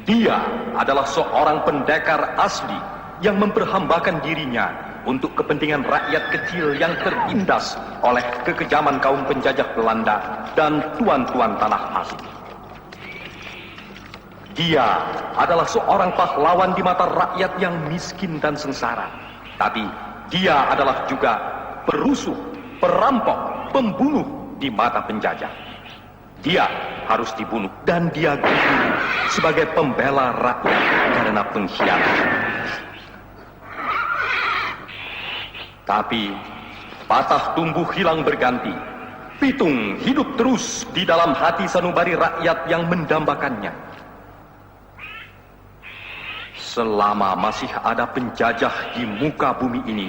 Dia adalah seorang pendekar asli yang memperhambakan dirinya untuk kepentingan rakyat kecil yang tertindas oleh kekejaman kaum penjajah Belanda dan tuan-tuan tanah asli. Dia adalah seorang pahlawan di mata rakyat yang miskin dan sengsara. Tapi dia adalah juga perusuh, perampok, pembunuh di mata penjajah. Dia harus dibunuh dan dia gugur sebagai pembela rakyat karena pengkhianat. Tapi patah tumbuh hilang berganti. Pitung hidup terus di dalam hati sanubari rakyat yang mendambakannya. Selama masih ada penjajah di muka bumi ini,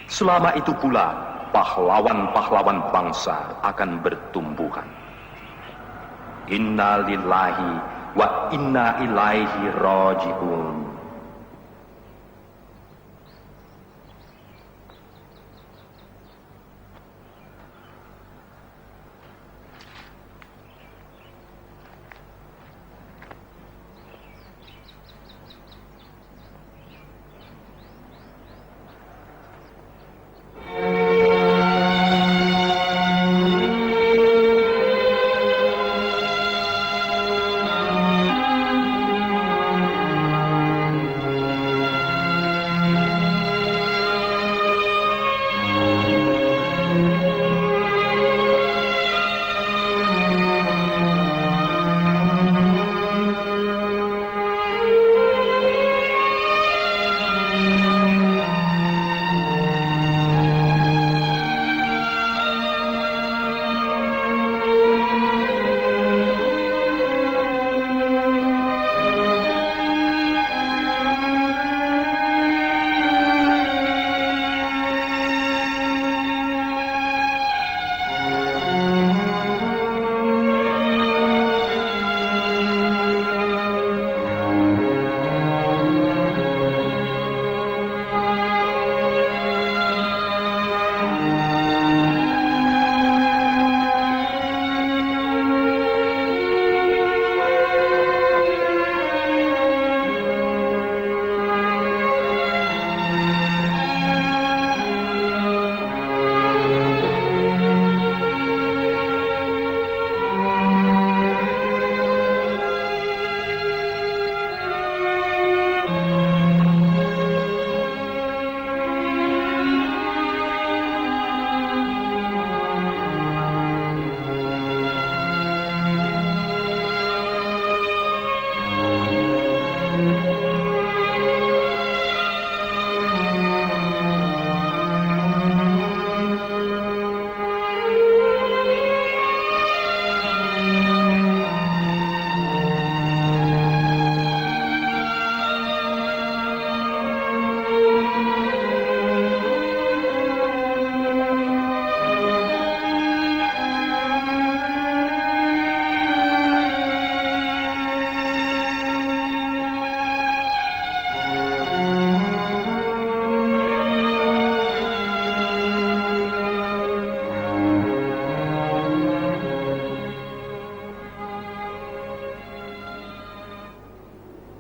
selama itu pula pahlawan-pahlawan bangsa akan bertumbuhan. Inna lillahi wa inna ilaihi raji'un.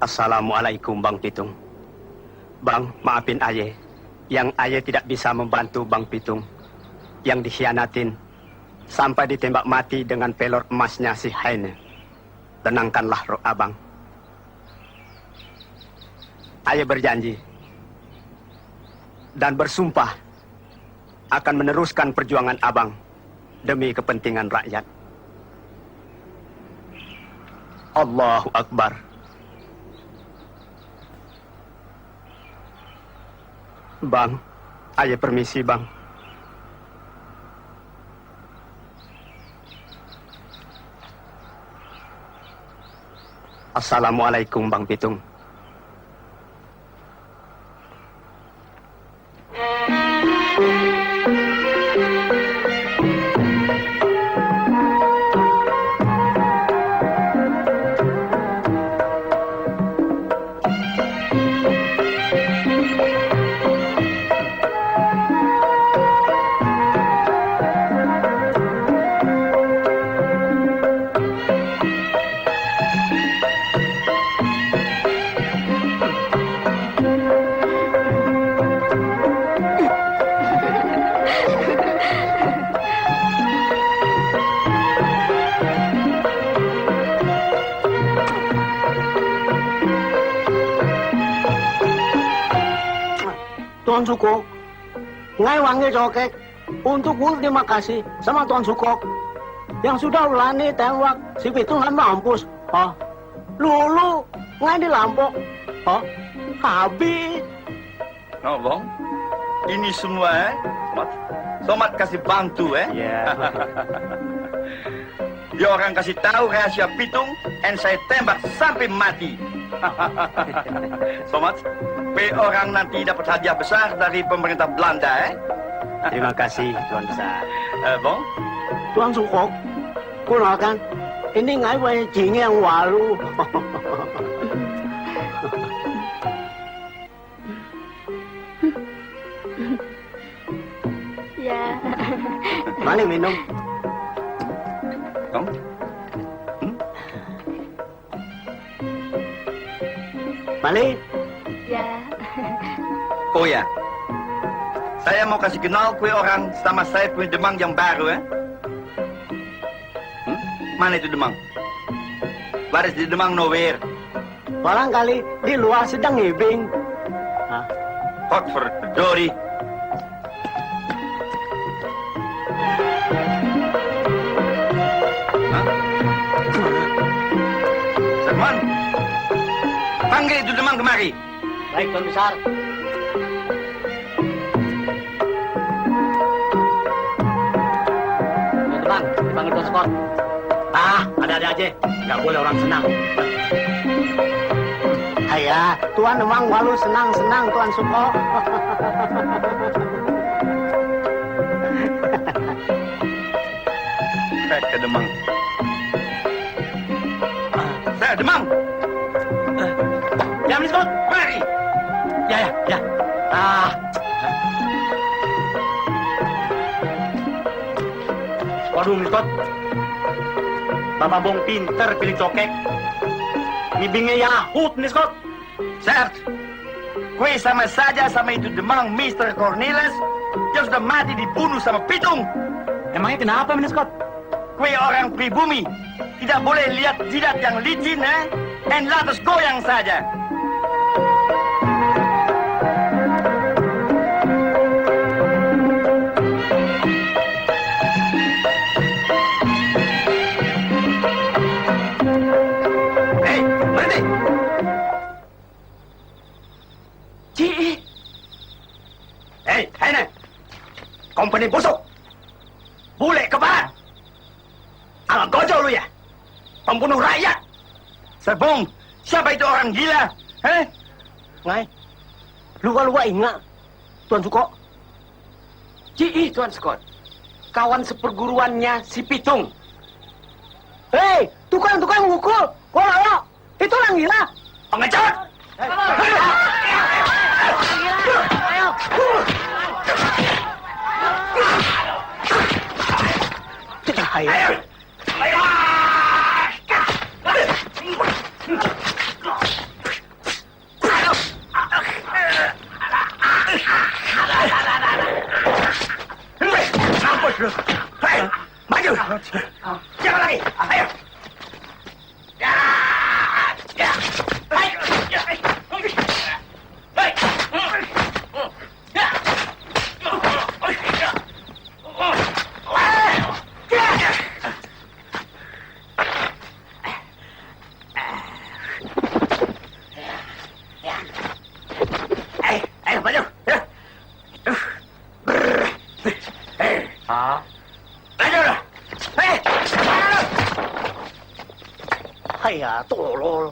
Assalamualaikum Bang Pitung. Bang, maafin Aye. Yang Aye tidak bisa membantu Bang Pitung. Yang dikhianatin sampai ditembak mati dengan pelor emasnya si Haine. Tenangkanlah roh Abang. Aye berjanji dan bersumpah akan meneruskan perjuangan Abang demi kepentingan rakyat. Allahu Akbar. Bang, Aye permisi Bang. Assalamualaikum Bang Pitung. Tuan Sukok, ngai wangi cokek untuk berterima kasih sama Tuan Sukok yang sudah ulani tembak si Pitung kan mampus. Lulu ngai di Lampok. Habis. Oh, Bang. Ini semua, Somat kasih bantu, Ya. Dia orang kasih tahu rahasia Pitung, dan saya tembak sampai mati. Somat, orang nanti dapat hadiah besar dari pemerintah Belanda, Terima kasih, Tuan Besar. Bang? Tuan Sukok, kenalkan, ini ngai wangi jing yang walu. Ya. Mari minum. Bang? Mari. Ya. Oh ya, saya mau kasih kenal kue orang sama saya punya demang yang baru, Mana itu demang? Where is the demang nowhere? Barangkali di luar sedang ngibing. Hot for Dory. Sermon, panggil itu demang kemari. Baik, Tuan Besar. Bang, dipanggil Tuan Sukok. Ada-ada aja. Nggak boleh orang senang. Ayah, Tuan memang walu senang-senang Tuan Sukok. Ke demang. Saya demang. Diam, Scott. Mari. Ya. Waduh, Scott. Bapak Bong pinter pilih cokek. Ngibingnya Yahut nih, Scott. Sert, kue sama saja sama itu demang Mr. Cornelis yang sudah mati dibunuh sama Pitung. Emangnya kenapa, Scott? Kue orang pribumi tidak boleh lihat jidat yang licin, dan lantas goyang saja. Berhenti! Hei, kompeni busuk. Bule kebal. Alang gojo lu ya? Pembunuh rakyat. Sebong, siapa itu orang gila? Ngai, luka-luka ingat, Tuan Sukok. Tuan Scott. Kawan seperguruannya si Pitung. Hei, tukang-tukang mukul. Ayo, itu orang gila. Pengecut! Ayo. Mampus lu! Hei, maju! Siapa lagi? Ayo! Ayo, maju! Maju lah! Hei! Ayah, tolol.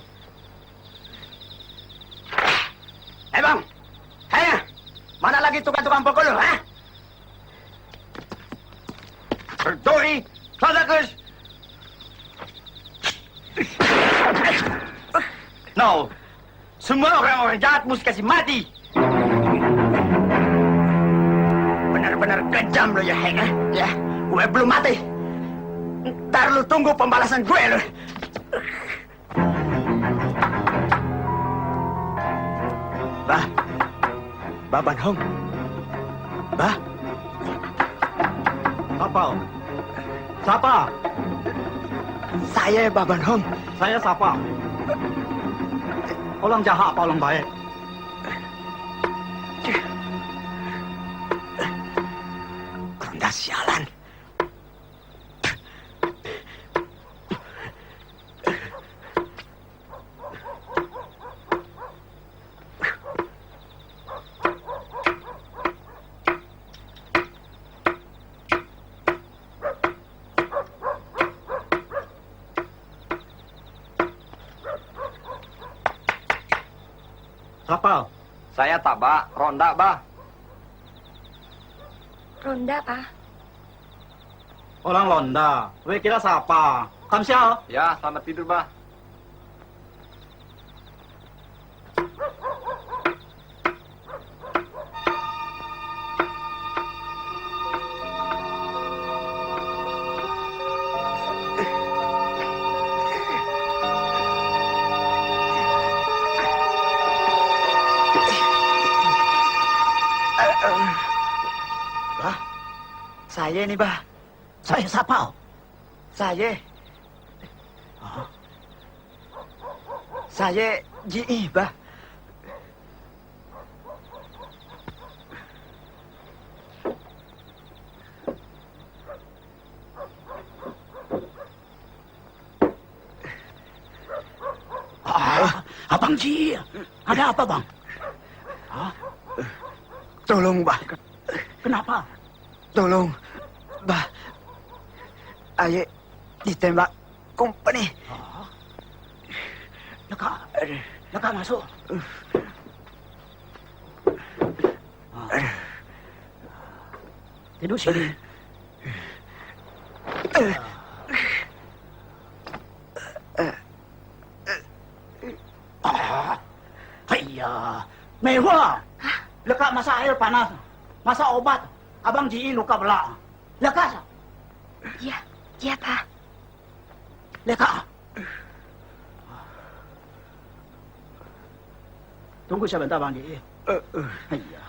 Bang! Hei, mana lagi tukang-tukang pukul lu, Berdori, Kladakus! No, semua orang-orang jahat mesti kasih mati. Benar-benar kejam lu ya, Heng. Ya, gue belum mati. Ntar lu tunggu pembalasan gue lu. Baban Hong. Apa? Siapa? Saya Baban Hong. Saya siapa? Orang jahat apa orang baik? sialan. Kapal. Saya tak, Pak. Ronda, Pak. Ronda, Pak. Orang Londa. We kira siapa? Kamsial. Ya, selamat tidur, Pak. Bah, saya nih, Bah. Saya siapa? Saya. Saya GI, Bah. Abang Ji. Ada apa, Bang? Tolong, Bah. Kenapa? Tolong, Bah. Ayah ditembak company. Leka masuk. Tidur sini. Iya, mewah. Leka masa air panas, masa obat. Abang Ji luka belah. Leka, Iya, iya, Pak. leka. Tunggu sebentar, Bang Ji. Iya.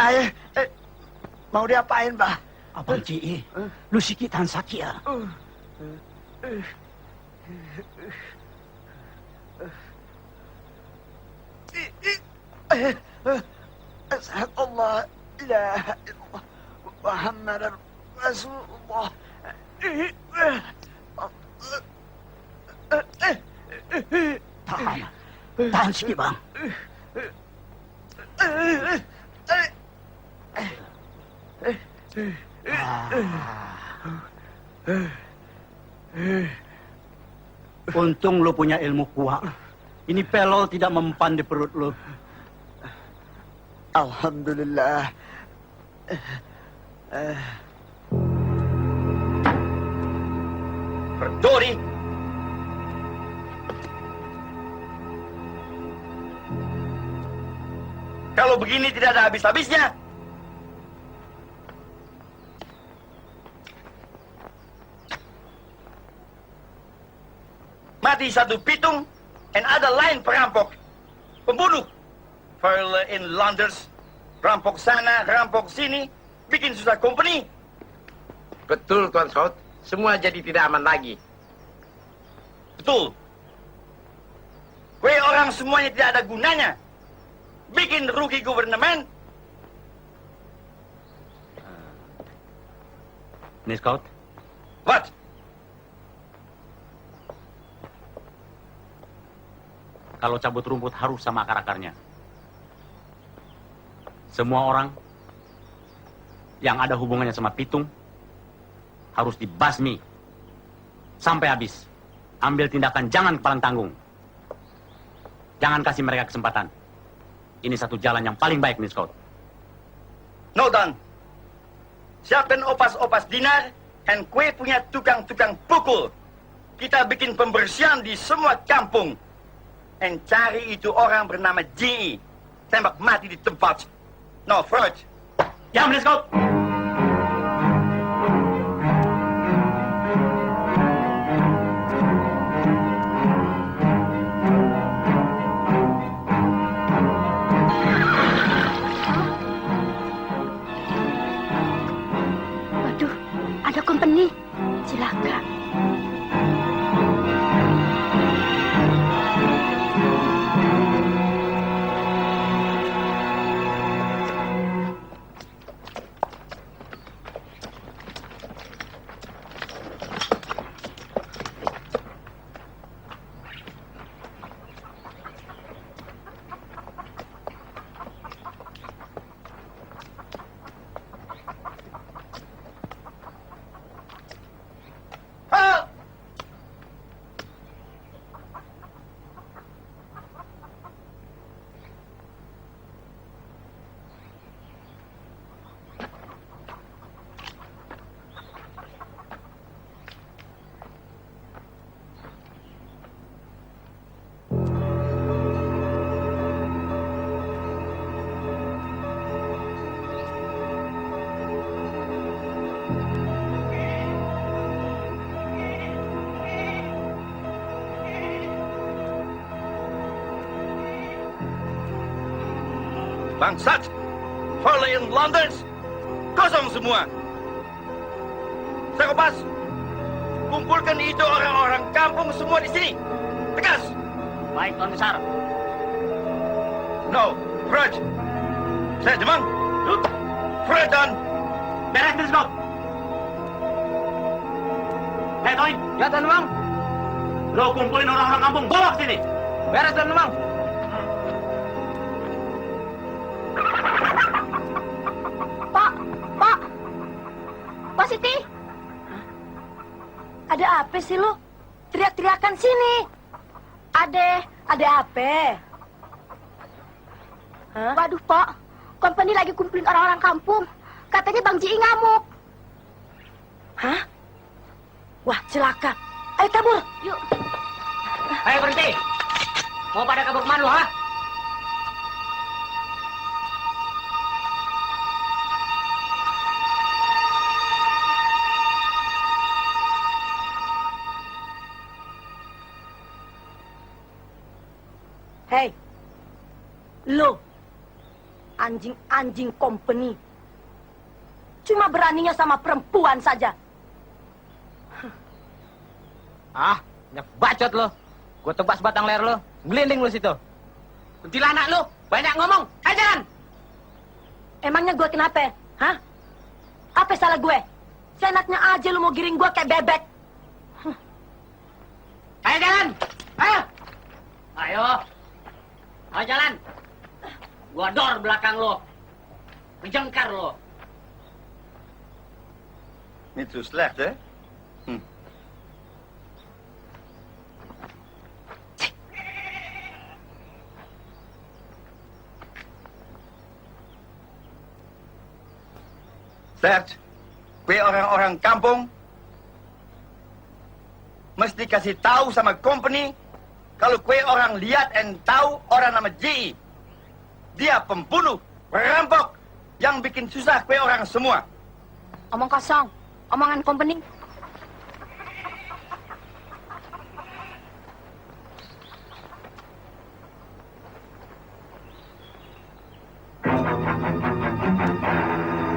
Ayah, mau diapain, Bah? Abang Ji, lu sikit tahan sakit ya. أشهد الله إله إلا الله محمد رسول الله. Tahan sikit, Bang. Untung lu punya ilmu kuat. Ini pelol tidak mempan di perut lu. Alhamdulillah. Berdori. Kalau begini tidak ada habis-habisnya. Mati satu pitung, and ada lain perampok, pembunuh. File in Londers, rampok sana, rampok sini, bikin susah company. Betul, Tuan Scout. Semua jadi tidak aman lagi. Betul. Kue orang semuanya tidak ada gunanya. Bikin rugi government. Nih, Scout. What? Kalau cabut rumput harus sama akar-akarnya. Semua orang yang ada hubungannya sama pitung harus dibasmi sampai habis. Ambil tindakan, jangan kepalang tanggung. Jangan kasih mereka kesempatan. Ini satu jalan yang paling baik nih, Scout. No, Don. Siapkan opas-opas dinar, dan kue punya tukang-tukang pukul. Kita bikin pembersihan di semua kampung. Dan cari itu orang bernama G.E. Tembak mati di tempat. No, Freud. Ya, Scout. Bangsat! Foreign Londons! Kosong semua! Sakopas, kumpulkan itu orang-orang kampung semua di sini. Tegas! Baik, Tuan Besar. No, Fred. Saya Demang. Fred dan... Beres, Biskup. Hei, Toin. Ya, Tuan Demang. Lo kumpulin orang-orang kampung, bawa ke sini. Beres, Tuan Demang. Pak Siti. Ada apa sih lu? Teriak-teriakan sini. Ada apa? Hah? Waduh, Pak. Company lagi kumpulin orang-orang kampung. Katanya Bang Ji ngamuk. Hah? Wah, celaka. Ayo kabur. Yuk. Ayo berhenti. Mau pada kabur kemana lu, ha? Hei, lo, anjing-anjing company, cuma beraninya sama perempuan saja. Ah, banyak bacot lo. Gue tebas batang leher lo, gelinding lo situ. Kuntilanak lo, banyak ngomong. Ayo jalan. Emangnya gue kenapa? Hah? Apa salah gue? Seenaknya aja lu mau giring gue kayak bebek. Ayo jalan. Ayo. Ayo. Ayo jalan. Gua dor belakang lo. Menjengkar lo. Niet zo slecht, hè? Serge, kue orang-orang kampung mesti kasih tahu sama company kalau kue orang lihat dan tahu orang nama Ji. Dia pembunuh, perampok yang bikin susah kue orang semua. Omong kosong, omongan company.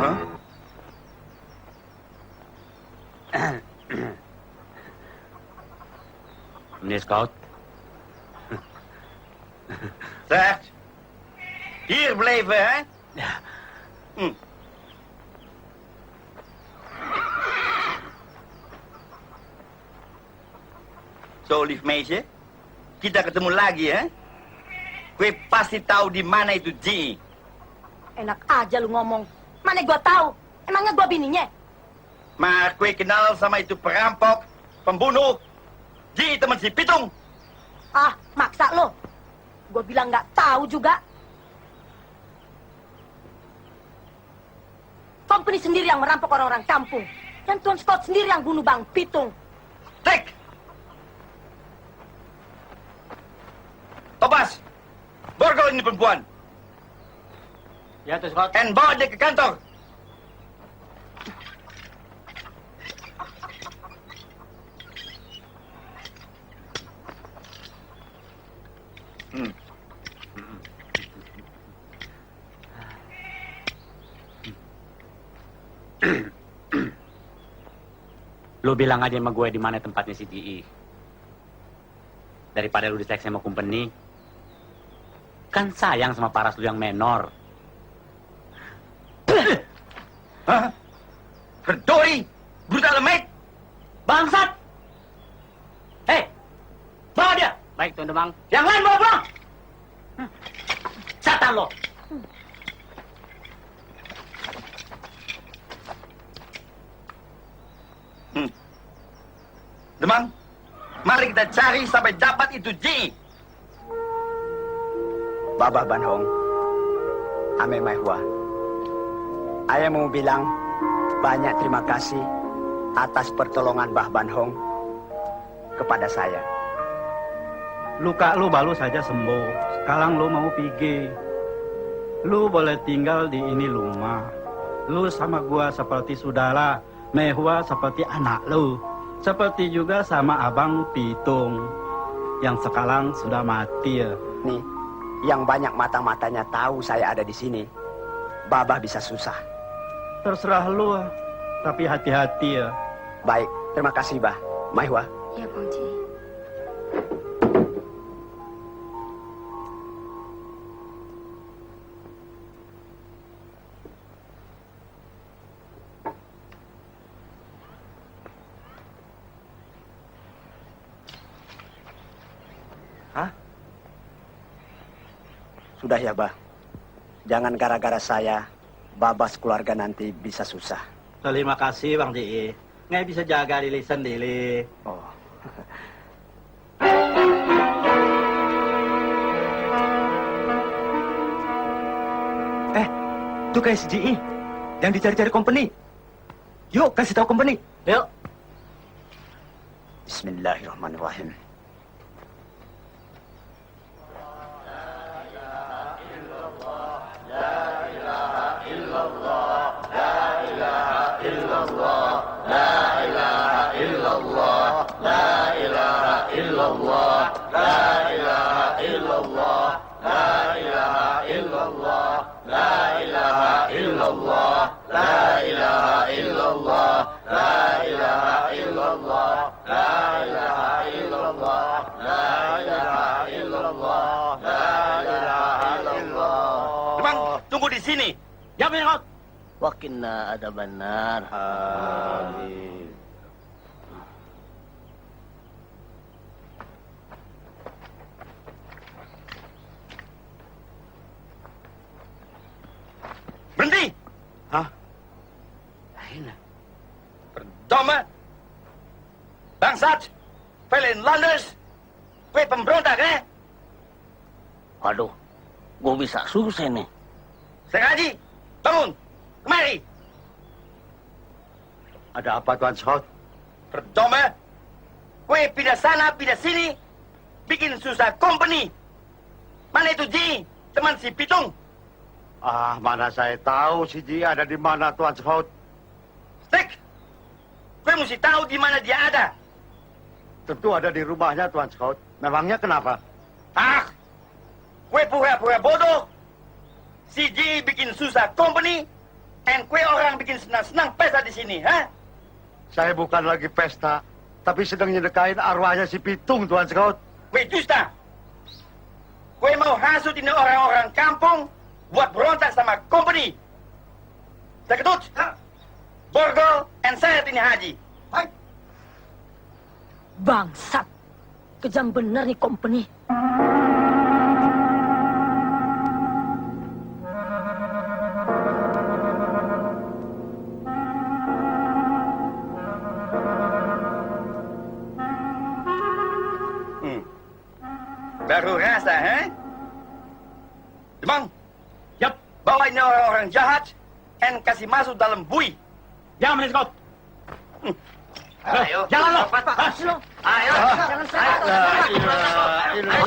Hah? Meneer Scout, Serge, hier blijven, hè? Zo, lief meisje. Kita ketemu lagi, hè? Kue pasti tahu di mana itu Ji. Enak aja lu ngomong. Mana gua tahu? Emangnya gua bininya? Maar kue kenal sama itu perampok, pembunuh. Ji teman si Pitung. Ah, maksa lo. Gua bilang nggak tahu juga. Company sendiri yang merampok orang-orang kampung. Dan Tuan Scott sendiri yang bunuh Bang Pitung. Tek! Tobas, borgol ini perempuan. Ya, Tuan Scott. En bawa dia ke kantor. lu bilang aja sama gue di mana tempatnya si Ji. Daripada lu diseksa sama company. Kan sayang sama paras lu yang menor. Hah? Verdorie, brutale meid. Bangsat! Hei, bawa dia. Baik, Tuan Demang. Yang lain bawa pulang. Setan lo. Demang, mari kita cari sampai dapat itu Ji. Babah Banhong, Ame Maihua. Ayah mau bilang banyak terima kasih atas pertolongan Bah Banhong kepada saya. Luka lu baru saja sembuh. Sekarang lu mau pergi. Lu boleh tinggal di ini rumah. Lu sama gua seperti saudara. Maihua seperti anak lu. Seperti juga sama Abang Pitung yang sekarang sudah mati ya. Nih, yang banyak mata-matanya tahu saya ada di sini, Babah bisa susah. Terserah lu, tapi hati-hati ya. Baik, terima kasih, Bah. Maihwa. Ya, Bang Ji. Sudah ya, Bah. Jangan gara-gara saya, Babas keluarga nanti bisa susah. Terima kasih Bang Ji. Nggak bisa jaga diri sendiri. Oh. Tuh kayak si Ji yang dicari-cari company. Yuk, kasih tahu company. Yuk. Bismillahirrahmanirrahim. Demang, tunggu di sini. Ya, Bang. Wakinna ada benar. Berhenti. Hah? Verdomme. Bangsat. Velenlanders. Kue pemberontak, Waduh, gue bisa susah nih. Sengaji, bangun. Kemari. Ada apa, Tuan Scott? Verdomme. Kue pindah sana, pindah sini. Bikin susah company. Mana itu Ji? Teman si Pitung. Ah, mana saya tahu si Ji ada di mana, Tuan Scout. Stek. Kue mesti tahu di mana dia ada. Tentu ada di rumahnya, Tuan Scout. Memangnya kenapa? Ah, kue pura-pura bodoh. Si Ji bikin susah company, and kue orang bikin senang-senang pesta di sini, ha? Saya bukan lagi pesta, tapi sedang nyedekain arwahnya si Pitung, Tuan Scout. Kue dusta. Kue mau hasut ini orang-orang kampung buat berontak sama company. Seketut, Borgol, and saya ini Haji. Bangsat. Kejam bener nih company. Baru rasa, ha? Demang, Yap. bawa ini orang-orang jahat and kasih masuk dalam bui. Ya, Bang Scott. Ayo, Jalan lo. Ayo, Jangan salah.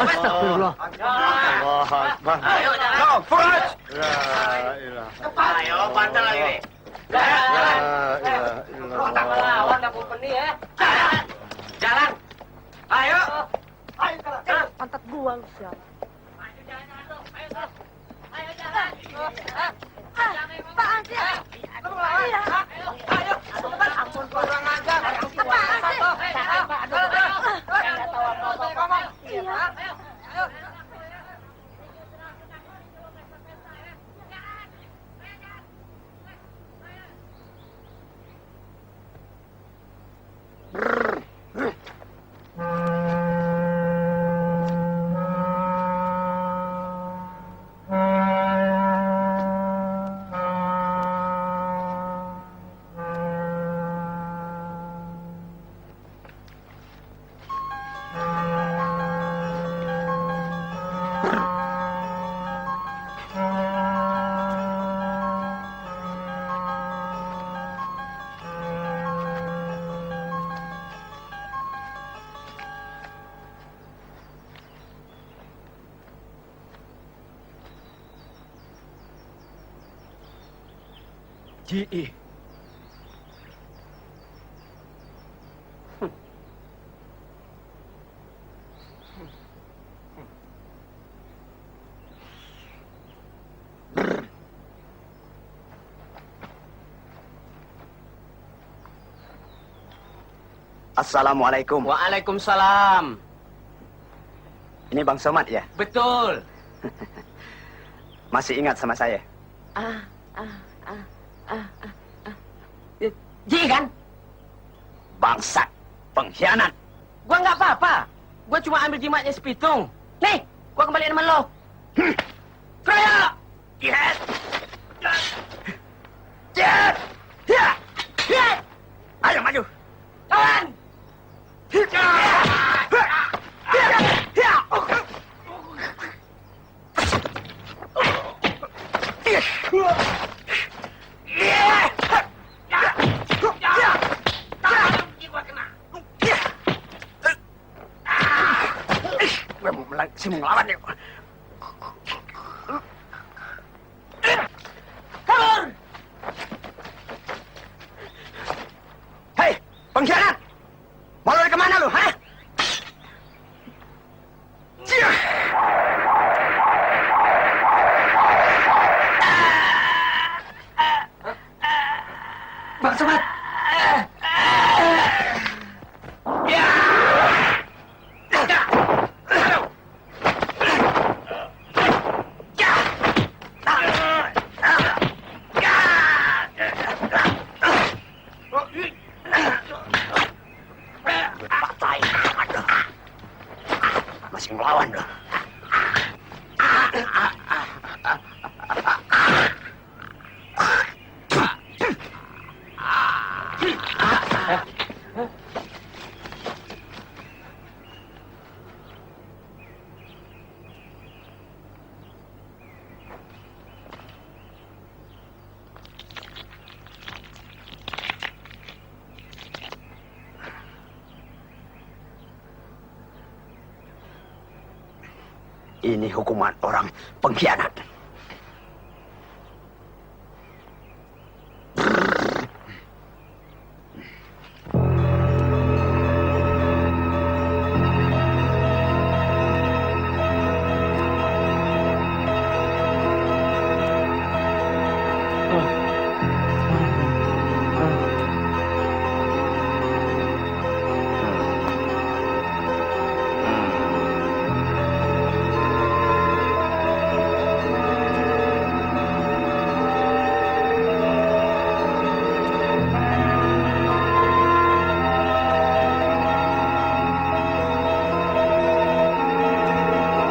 Astagfirullah. Allah Akbar. Ayo, no, Fuad. Ayo, bantal lagi. Jalan. Ayo. Pantat gua lu siapa? Apaan sih? Iya. Ampun, kurang ajar. Apaan sih? Nggak tahu apa-apa. Iya. Ji. Assalamualaikum. Waalaikumsalam. Ini Bang Somad ya? Betul. Masih ingat sama saya? Ji kan? Bangsat, pengkhianat. Gua nggak apa-apa. Gua cuma ambil jimatnya si Pitung. Nih, gua kembaliin sama lo. Kaya! Yes! Yes! Ya! Ya! Ayo maju. Kawan! Si mau ngelawan ya. Kabur! Hei, pengkhianat! Mau lari kemana lu, ha? Bang Somad! Masih ngelawan lu. Ini hukuman orang pengkhianat.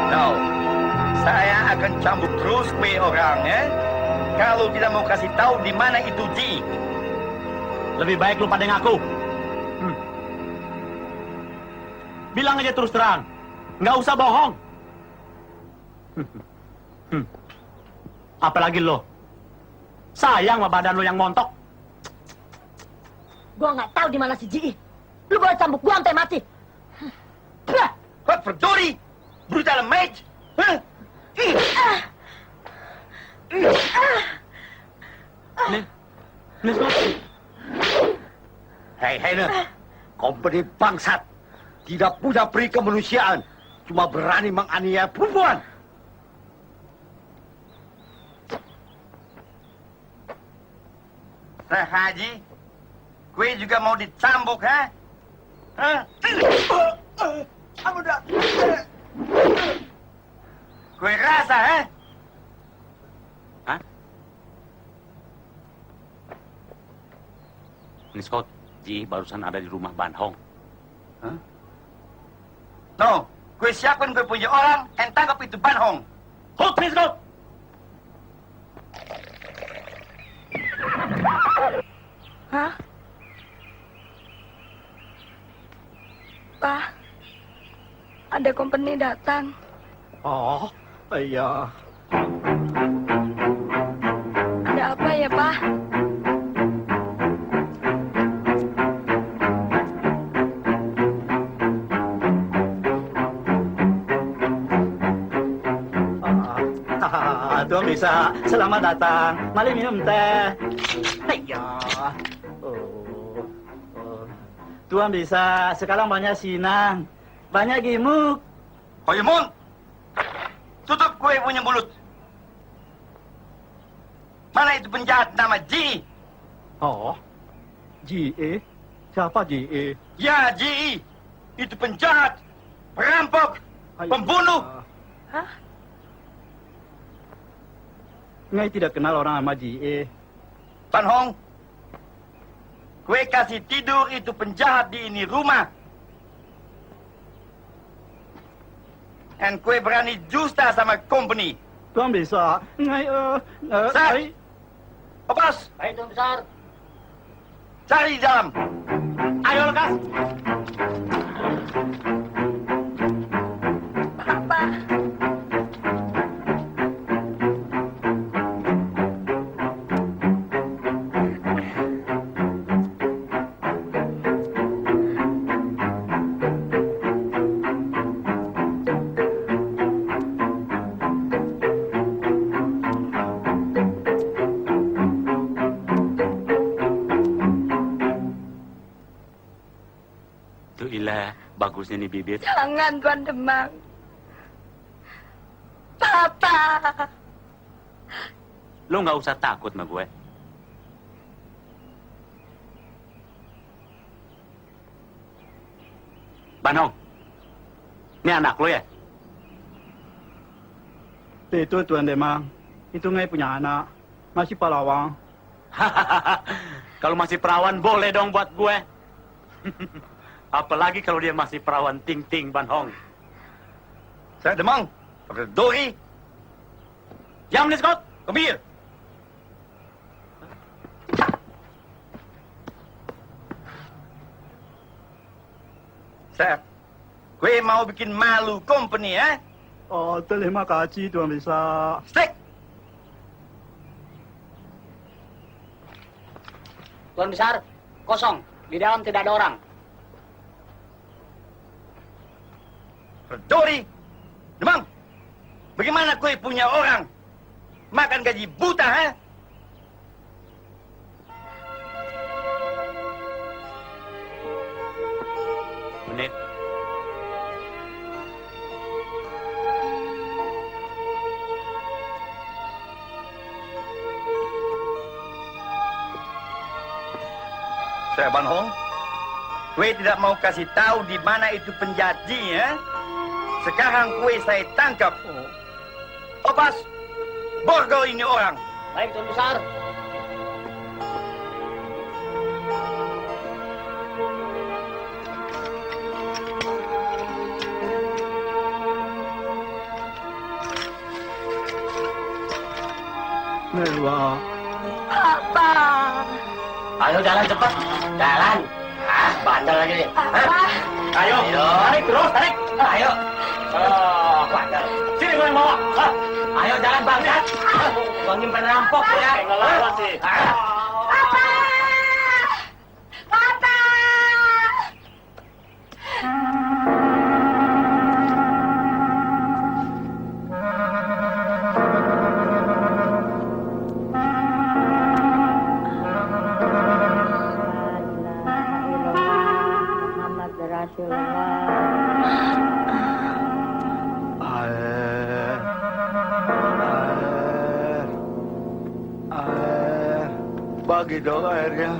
Now, saya akan cambuk terus kue orang, ya. Kalau tidak mau kasih tahu di mana itu Ji. Lebih baik lu pada ngaku. Bilang aja terus terang. Nggak usah bohong. Apalagi lo. Sayang sama badan lo yang montok. Gua nggak tahu di mana si Ji. Lu boleh cambuk gua sampai mati. Wat verdorie! Brutale meid! Huh? Nih, Scott. Hei, Heiner. Kompeni bangsat. Tidak punya peri kemanusiaan. Cuma berani menganiaya perempuan. Nah, Haji, kue juga mau dicambuk, ha? Hah? Kue rasa, ha? Ini Scott, Ji barusan ada di rumah Ban Hong. No, kue siapkan kue punya orang, and tangkap itu Ban Hong. Hold, please, Scott. Hah? Pak, ada company datang. Oh, iya. Ada apa ya, Pak? Tuan bisa. Selamat datang. Mari minum teh. Iya. Tuan bisa. Sekarang banyak sinang. Banyak gemuk. Hoyemon, tutup kue punya mulut. Mana itu penjahat nama Ji? Oh, Ji. Siapa Ji? Ya, Ji. Itu penjahat, perampok, pembunuh. Hah? Ngai tidak kenal orang nama Ji. Pan Hong, kue kasih tidur itu penjahat di ini rumah. Dan kue berani justa sama company. Tuan bisa. Ngai Sat. Ngai. Opas, Baik, Tuan Besar. cari di dalam. Ayo lekas. Papa. Tuh ilah, bagusnya nih bibit. Jangan, Tuan Demang. Papa. Lo nggak usah takut sama gue. Banong, ini anak lo ya? Itu Tuan Demang. Itu Ngai punya anak. Masih palawang. Kalau masih perawan boleh dong buat gue. Apalagi kalau dia masih perawan ting-ting, Banhong. Saya Demang, Dori. Jam nih, Scott. Come here. Sir, kue mau bikin malu company, eh? Oh, terima kasih Tuan bisa. Stick! Tuan Besar, kosong. Di dalam tidak ada orang. Dori, Demang, bagaimana kue punya orang? Makan gaji buta, eh? Menit. Saya Ban Hong, kue tidak mau kasih tahu di mana itu penjahatnya. Sekarang kue saya tangkap. Opas, borgol ini orang. Baik, Tuan Besar. Mewah. Papa. Ayo jalan cepat. Jalan. Ah, bandel lagi nih. Papa. Ayo, tarik terus, tarik. Ayo. Oh, bandel. Sini gue yang bawa. Ah, Ayo jalan bangsat. Gua nyimpen rampok ya. nggak lawan sih. Papa. Papa. Air. Air. Air. Bagi dong airnya.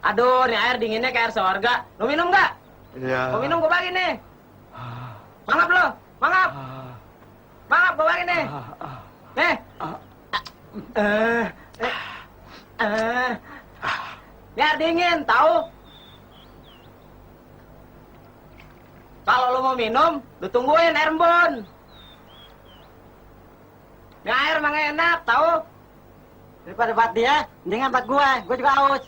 Aduh, ini air dinginnya kayak air sewarga. Lu minum nggak? Ya. Mau minum gua bagi nih. Mangap lo, mangap. Mangap gua bagi nih. Nih. Biar dingin, tahu? Kalau lu mau minum, lu tungguin air embun. Ini air emang enak, tahu? Daripada buat dia, mendingan buat gue juga haus.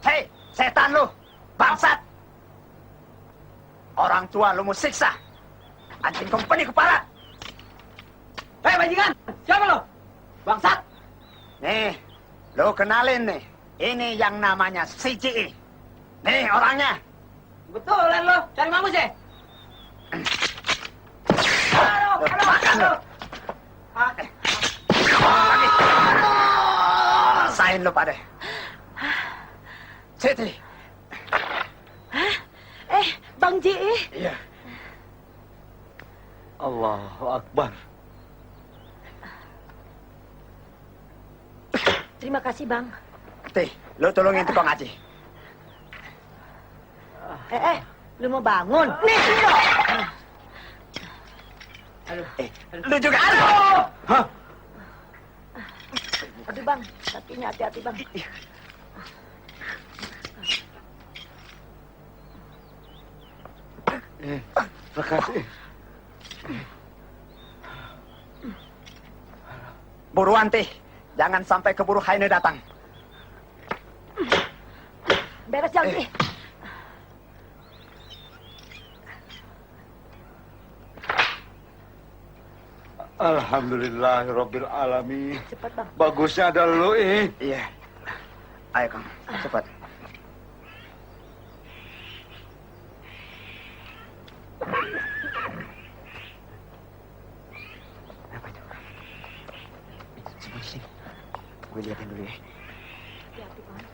Hei, setan lu, bangsat. Orang tua lu mau siksa. Anjing company kepala. Hei bajingan, siapa lo? Bangsat. Nih, lu kenalin nih. Ini yang namanya CGI. Nih orangnya. Betulan lo, cari mampus ya? Aduh, Makan lu. Rasain lu pada. Siti. Bang Ji. Iya. Allahu Akbar. Terima kasih, Bang. Teh, lo tolongin tukang Haji. Lu mau bangun? Nih, sini lo. Lu juga. Aduh! Hah? Aduh, Bang. Kakinya hati-hati, Bang. Terima kasih. Buruan, Teh. Jangan sampai keburu Haine datang. Beres jauh sih. Alhamdulillahirabbil alamin. Cepat, Bang. Bagusnya ada lu, Iya. Ayo, Kang. Cepat. Apa itu? Sini, sini. Gue liatin dulu ya. Hati-hati, Bang.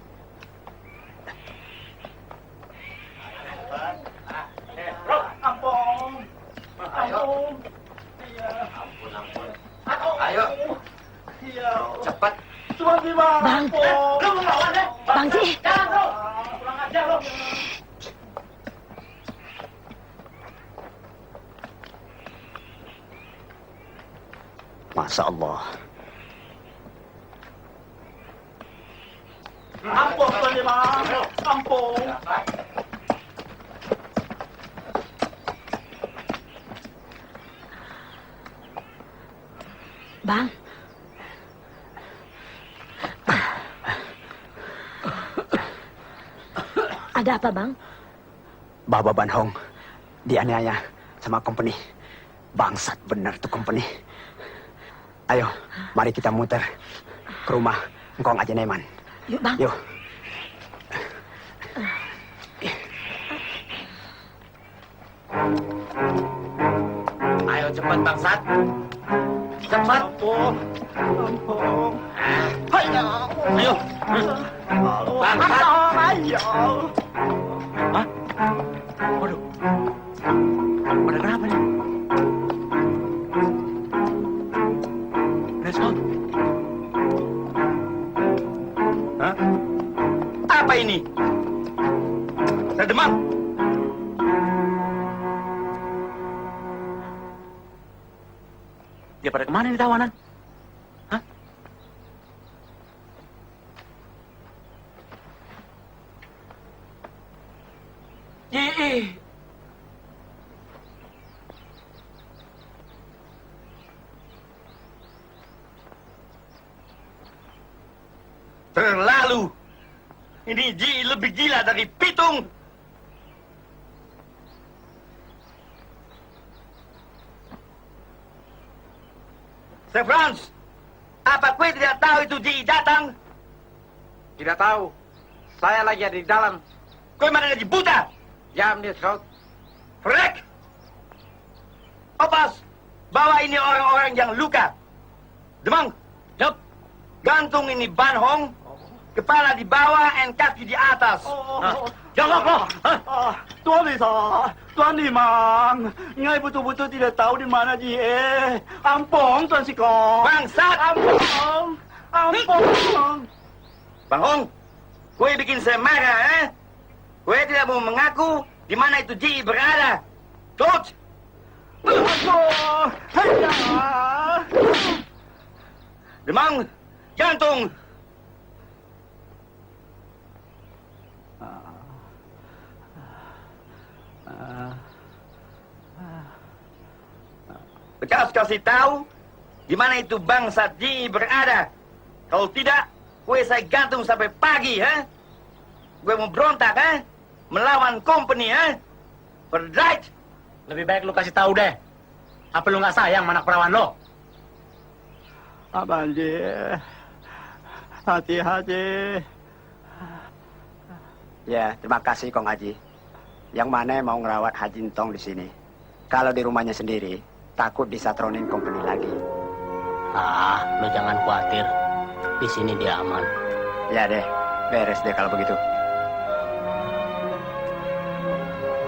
Ayo. Cepat. Bang. Bang Ji. Masya Allah. Ampun, Tuan Imam. Ampun. Bang. Ada apa, Bang? Baba Banhong dianiaya sama company. Bangsat bener tuh company. Ayo, mari kita muter ke rumah Ngkong Aji Neman. Yuk, Bang. Yuk. Ayo cepat bangsat. Cepat. Ayo. Bangsat. Hah? Waduh. Pada kenapa nih? Respon. Hah? Apa ini? Saya demam. Dia pada kemana nih tawanan? Hah? Terlalu. Ini lebih gila dari pitung. Sir Franz, apa kue tidak tahu itu Ji datang? Tidak tahu. Saya lagi ada di dalam. Kue mana lagi buta? Jam dia, Scout. Frek! Opas, bawa ini orang-orang yang luka. Demang, Yup. gantung ini Banhong, kepala di bawah and kaki di atas. Jangan loh. Tuan Lisa, Tuan Imam, Ngai betul-betul tidak tahu di mana dia. Ampun, Tuan Sikong. Bangsat! Ampun, ampun. Banhong, kue bikin saya marah, eh? Kue tidak mau mengaku di mana itu Ji berada. Coach! Aduh, hanya. Demang, jantung! Bekas kasih tahu di mana itu bangsa Ji berada. Kalau tidak, gue saya gantung sampai pagi, ha? Gue mau berontak, ha? Melawan company, ha? Verdright? Lebih baik lu kasih tahu deh. Apa lu nggak sayang sama anak perawan lo? Abang Ji, hati-hati. Ya, terima kasih Kong Haji. Yang mana mau ngerawat Haji Entong di sini. Kalau di rumahnya sendiri, takut disatronin company lagi. Ah, lo jangan khawatir. Di sini dia aman. Ya deh, beres deh kalau begitu.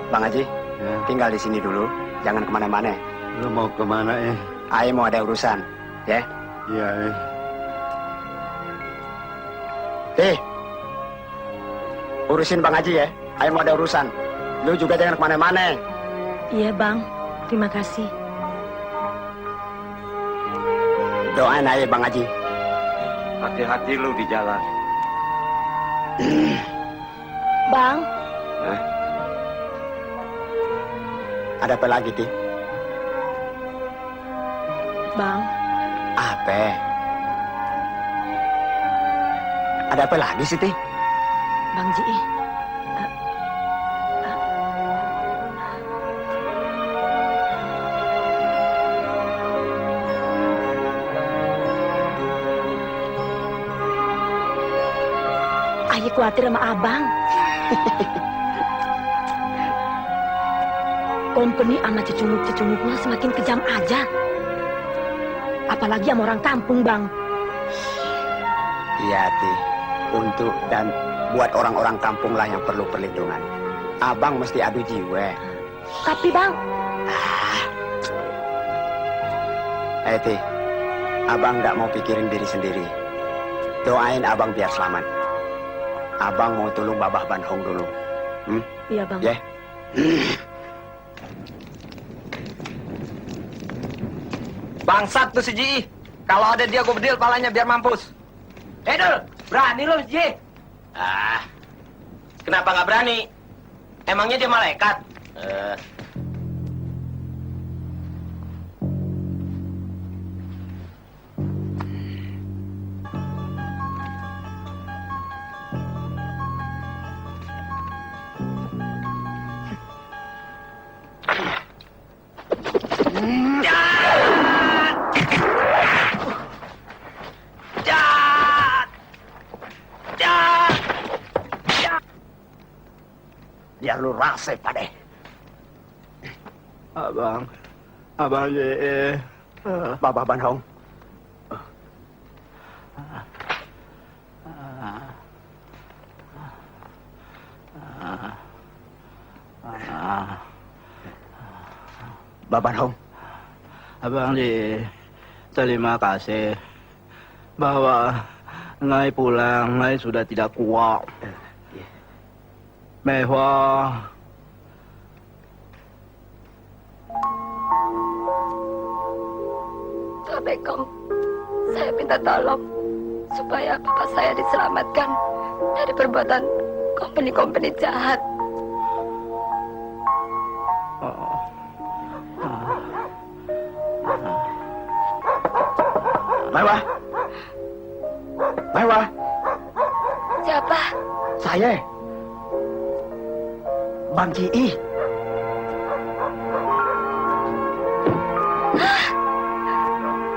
Bang Haji, tinggal di sini dulu. Jangan kemana-mana. Lu mau kemana ya? Aye mau ada urusan, ya. Iya, Urusin Bang Haji ya. Aye mau ada urusan. Lu juga jangan kemana-mana. Iya bang, terima kasih. Doain aye Bang Haji. Hati-hati lu di jalan. Bang, Ada apa lagi, Ti? bang, Apa? Ada apa lagi sih, Ti? Bang Ji. Ayah khawatir sama abang. Company sama cecunguk-cecunguknya semakin kejam aja. Apalagi sama orang kampung, Bang. Iya, Ti. Untuk dan buat orang-orang kampung lah yang perlu perlindungan. Abang mesti adu jiwa. Tapi, Bang, Ti. Abang nggak mau pikirin diri sendiri. Doain abang biar selamat. Abang mau tolong Babah Banhong dulu. iya, Bang. Ya. Bangsat tuh si Ji. Kalau ada dia gue bedil palanya biar mampus. Dul, berani lu si Ji? Kenapa nggak berani? Emangnya dia malaikat? Biar lu rasa pada. Abang Ji. Babah Banhong. Babah Banhong. Abang Ji, terima kasih bahwa Ngai pulang, Ngai sudah tidak kuat. Mehwa, Assalamualaikum. Saya minta tolong supaya papa saya diselamatkan dari perbuatan company-company jahat. Mewah. Mewah. Siapa? Saya. Bang Ji.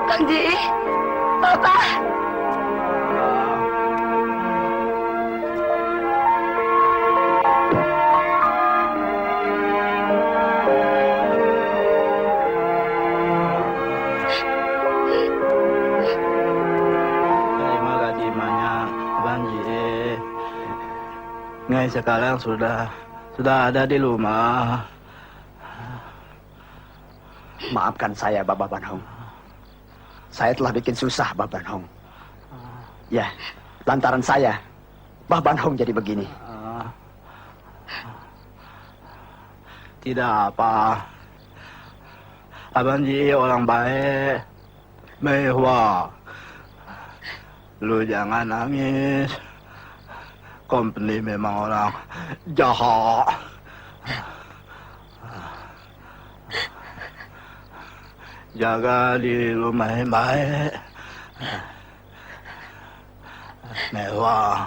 Bang Ji, Papa. Terima kasih banyak, Bang Ji. Ngai sekarang sudah ada di rumah. Maafkan saya, Babah Banhong. Saya telah bikin susah, Babah Banhong. Ya, lantaran saya, Babah Banhong jadi begini. Tidak apa. Abang Ji orang baik. Mehwa. Lu jangan nangis. Company memang orang jahat. Jaga diri lu baik-baik. Mehwa.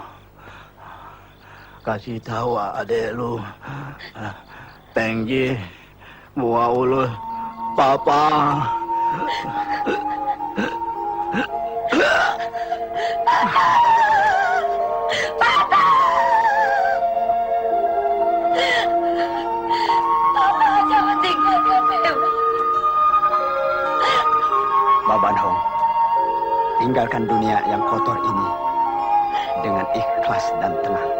Kasih tahu adik lu. Pengji. Buah ulu. Papa. Papa jangan tinggalkan Dewa. Babah Banhong, tinggalkan dunia yang kotor ini dengan ikhlas dan tenang.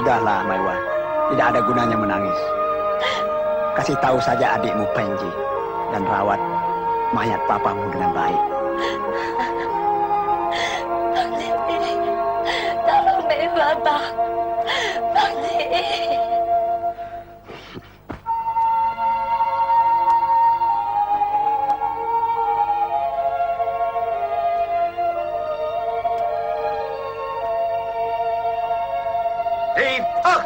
Sudahlah, Maiwa. Tidak ada gunanya menangis. Kasih tahu saja adikmu Penji dan rawat mayat papamu dengan baik. Bang Ji, tolong Maiwa, Bang. Bang Ji. Hey, up!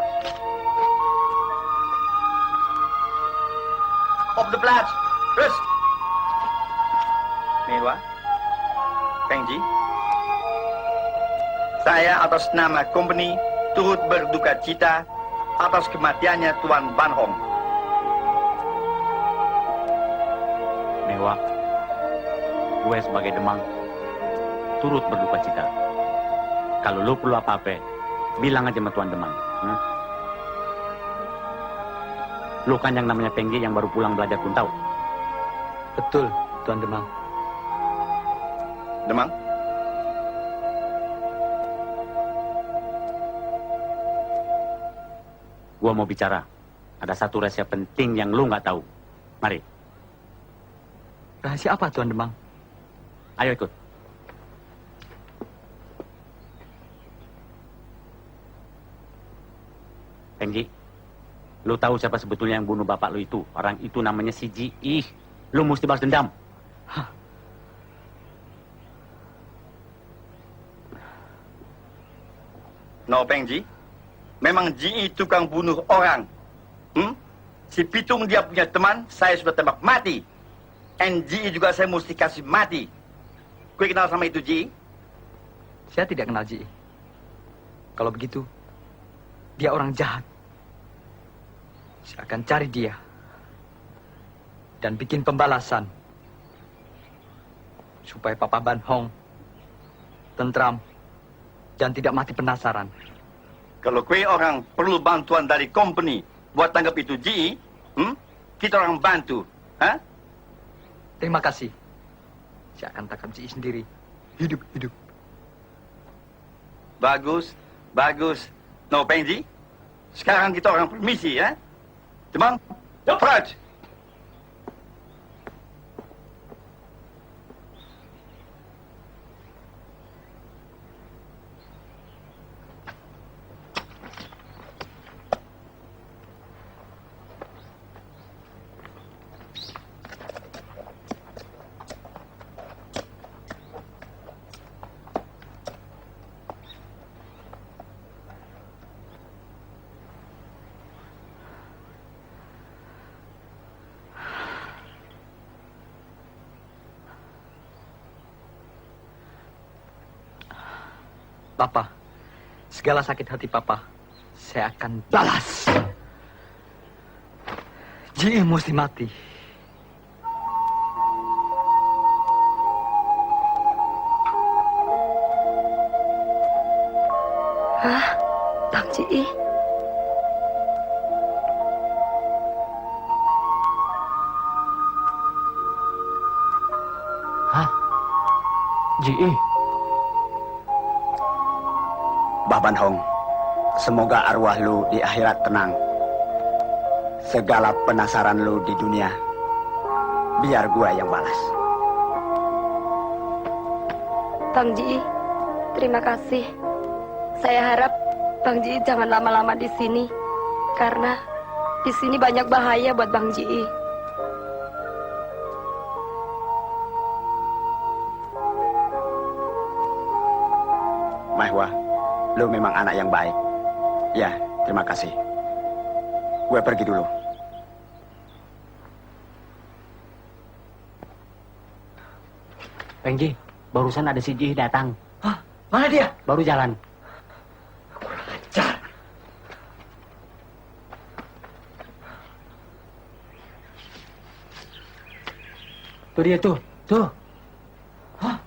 Op de plaats. Rust. Maiwa. Penji. Saya atas nama company turut berduka cita atas kematiannya Tuan Ban Hong. Mewah, gue sebagai Demang turut berduka cita. Kalau lu perlu apa-apa, bilang aja sama Tuan Demang. Lu kan yang namanya Penggi yang baru pulang belajar kuntau. Betul, Tuan Demang. Demang? Gua mau bicara. Ada satu rahasia penting yang lu nggak tahu. Mari. Rahasia apa, Tuan Demang? Ayo ikut. Penggi, lu tahu siapa sebetulnya yang bunuh bapak lu itu? Orang itu namanya si Ji. Lu mesti balas dendam. No, Pengji. Memang Ji tukang bunuh orang. Si Pitung dia punya teman, saya sudah tembak mati. And Ji juga saya mesti kasih mati. Kue kenal sama itu Ji? Saya tidak kenal Ji. Kalau begitu, dia orang jahat. Saya akan cari dia. Dan bikin pembalasan. Supaya Papa Ban Hong tentram dan tidak mati penasaran. Kalau kue orang perlu bantuan dari company buat tanggap itu Ji, kita orang bantu. Hah? Terima kasih. Saya akan tangkap Ji sendiri. Hidup-hidup. Bagus, bagus. No, Pengji. Sekarang kita orang permisi, ya? Demang, approach. Papa, segala sakit hati Papa, saya akan balas. Ji mesti mati. Hah? Bang Ji? Hah? Ji? Bah Ban Hong, semoga arwah lu di akhirat tenang. Segala penasaran lu di dunia, biar gua yang balas. Bang Ji, terima kasih. Saya harap Bang Ji jangan lama-lama di sini. Karena di sini banyak bahaya buat Bang Ji. Mahwa, lu memang anak yang baik. Ya, terima kasih. Gue pergi dulu. Pengji, barusan ada si Ji datang. Hah? Mana dia? Baru jalan. Ajar. Tuh dia tuh. Tuh. Hah?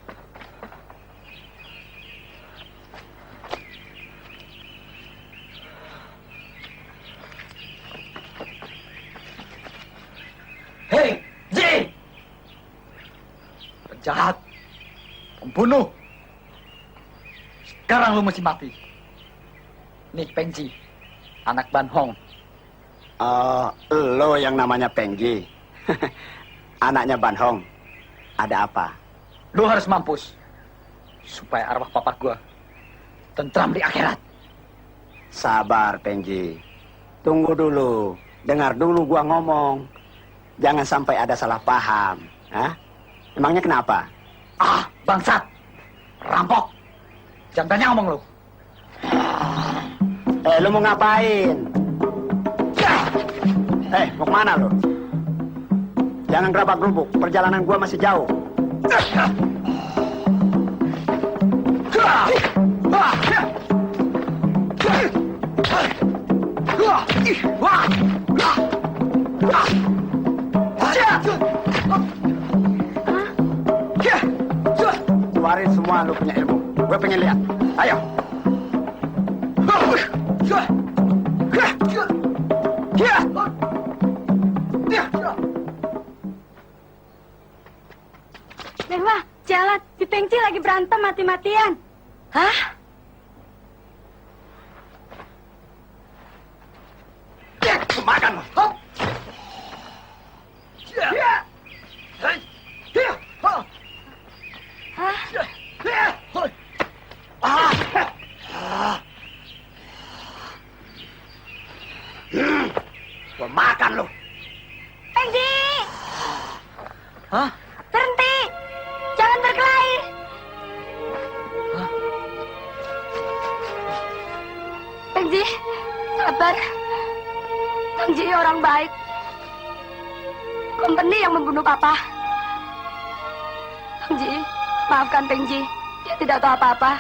Hei, Ji! Penjahat. Pembunuh. Sekarang lu mesti mati. Nih, Pengji. anak Ban Hong. Lo yang namanya Pengji. Anaknya Ban Hong. Ada apa? Lu harus mampus supaya arwah papa gua tentram di akhirat. Sabar, Pengji. Tunggu dulu. Dengar dulu gua ngomong. Jangan sampai ada salah paham. Hah? Emangnya kenapa? Ah, bangsat. Rampok. Jangan banyak ngomong lu. Lu mau ngapain? Mau kemana lu? Jangan gerabak-gerubuk. Perjalanan gua masih jauh. Keluarin semua lu punya ilmu. Gue pengen lihat. Ayo. Dewa, jalan. Si Pengji lagi berantem mati-matian. Hah? Makan lu. Gua makan lu. Pengji! Hah? Berhenti! Jangan berkelahi! Pengji, sabar. Pengji orang baik. Kompeni yang membunuh papa. Pengji, maafkan Pengji. Dia tidak tahu apa-apa.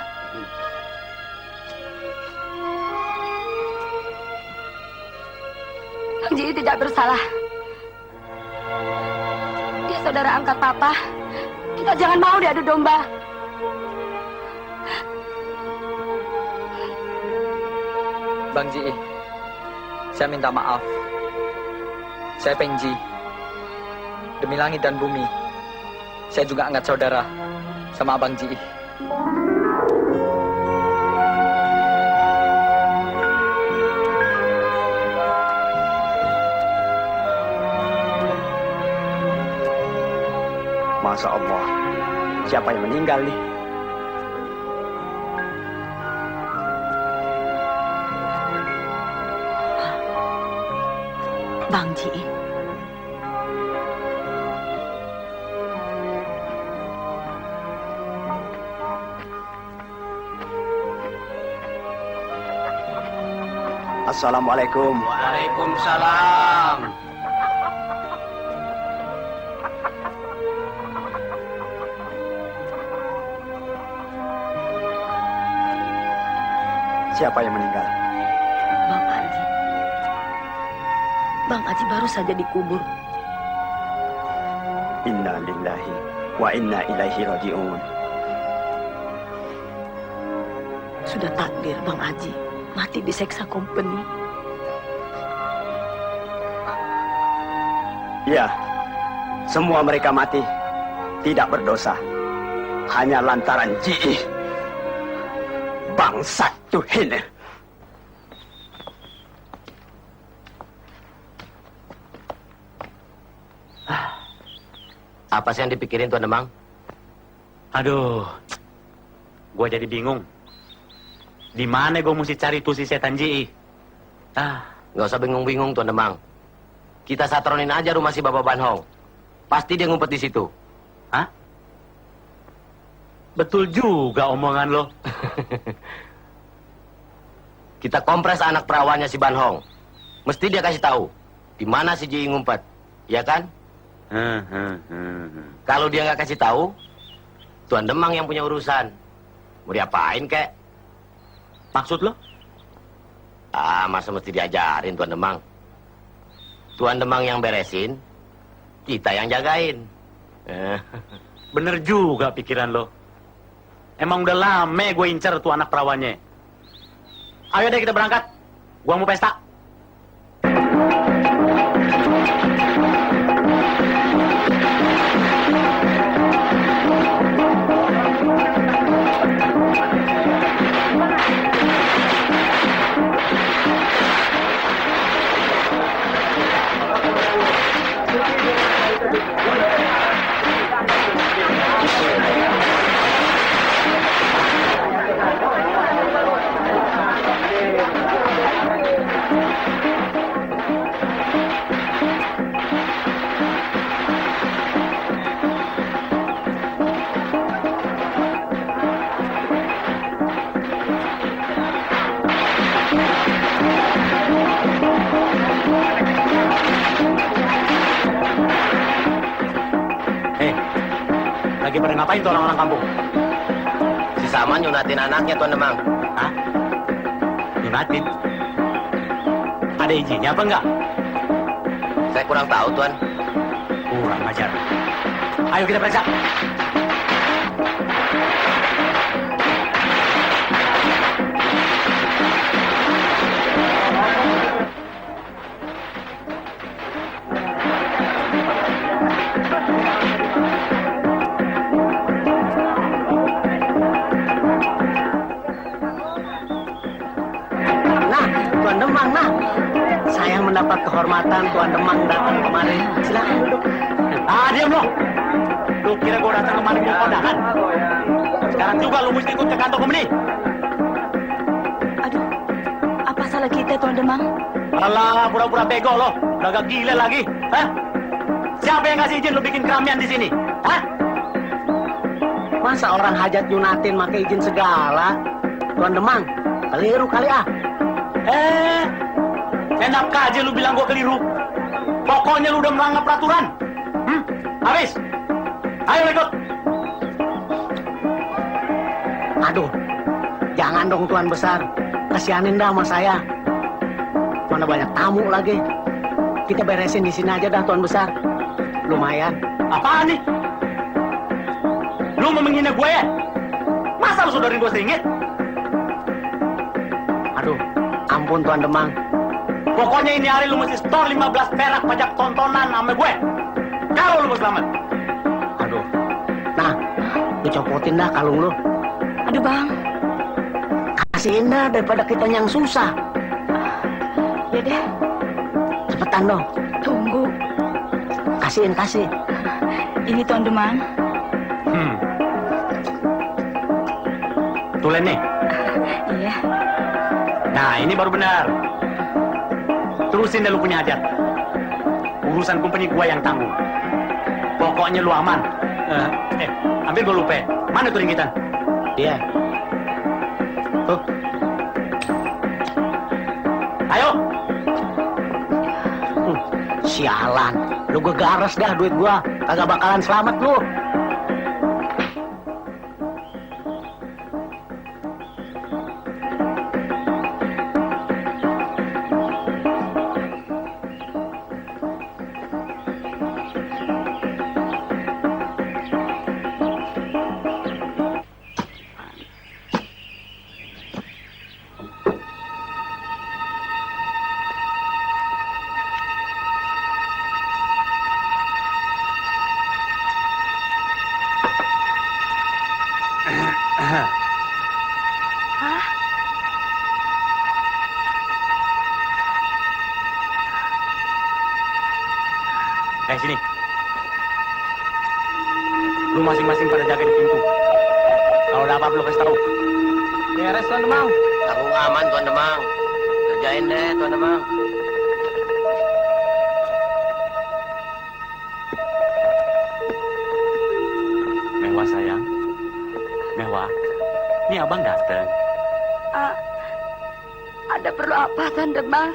Pengji tidak bersalah. Dia saudara angkat papa. Kita jangan mau diadu domba. Bang Ji, saya minta maaf. Saya Pengji. Demi langit dan bumi, saya juga angkat saudara sama Abang Ji. Masya Allah. Siapa yang meninggal nih? Bang Ji. Assalamualaikum. Waalaikumsalam. Siapa yang meninggal? Bang Haji. Bang Haji baru saja dikubur. Inna lillahi wa inna ilaihi raji'un. Sudah takdir Bang Haji mati diseksa kompeni. Ya, semua mereka mati tidak berdosa. Hanya lantaran Ji. Bangsat tuhin. Apa sih yang dipikirin Tuan Demang? Aduh, gue jadi bingung. Di mana gue mesti cari tuh si setan Ji? Nggak usah bingung-bingung Tuan Demang. Kita satronin aja rumah si Bapak Ban Hong. Pasti dia ngumpet di situ. Hah? Betul juga omongan lo. Kita kompres anak perawannya si Ban Hong. Mesti dia kasih tahu di mana si Ji ngumpet, ya kan? Kalau dia nggak kasih tahu, Tuan Demang yang punya urusan. Mau diapain kek? Maksud lo? Masa mesti diajarin Tuan Demang? Tuan Demang yang beresin, kita yang jagain. Bener juga pikiran lo. Emang udah lama gue incer tuh anak perawannya. Ayo deh kita berangkat. Gua mau pesta. Lagi pada ngapain tuh orang-orang kampung? Si Saman nyunatin anaknya, Tuan Demang. Hah? Nyunatin? Ada izinnya apa enggak? Saya kurang tahu, Tuan. Kurang ajar. Ayo kita periksa. Nah, Tuan Demang, nah. Saya mendapat kehormatan Tuan Demang datang kemari. Silakan duduk. Diam lo. Lu kira gua datang kemari mau kondangan? Sekarang juga lu mesti ikut ke kantor komuni. Aduh, apa salah kita, Tuan Demang? Alah, pura-pura bego lo. Udah gak gila lagi. Hah? Siapa yang ngasih izin lu bikin keramian di sini? Hah? Masa orang hajat yunatin pakai izin segala? Tuan Demang, keliru kali ah. Enak aja lu bilang gua keliru. Pokoknya lu udah melanggar peraturan. Habis. Ayo ikut. Aduh, jangan dong Tuan Besar. Kasihanin dah sama saya. Mana banyak tamu lagi. Kita beresin di sini aja dah Tuan Besar. Lumayan. Apaan nih? Lu mau menghina gue ya? Masa lu saudarin gue seringgit? Aduh, ampun Tuan Demang. Pokoknya ini hari lu mesti store 15 perak pajak tontonan sama gue. Kalau lu mau selamat. Aduh. Nah, lu copotin dah kalung lu. Aduh, Bang. Kasihin dah daripada kita yang susah. Ya deh, Cepetan dong. tunggu. Kasihin, kasih. Ini Tuan Demang. Tulen nih. Iya. Nah, ini baru benar. Terusin deh lu punya hajat. Urusan company gue yang tanggung. Pokoknya lu aman. Ambil gue lupa. Mana tuh ringgitan? Dia. Tuh. Ayo. Sialan. Lu gegares dah duit gua. Kagak bakalan selamat lu. Sini. Lu masing-masing pada jaga di pintu. Kalau ada apa-apa lu kasih tahu. Beres Tuan Demang. Tanggung aman, Tuan Demang. Kerjain deh, Tuan Demang. Mewah sayang. Mewah. Ini abang datang. Ada perlu apa, Tuan Demang?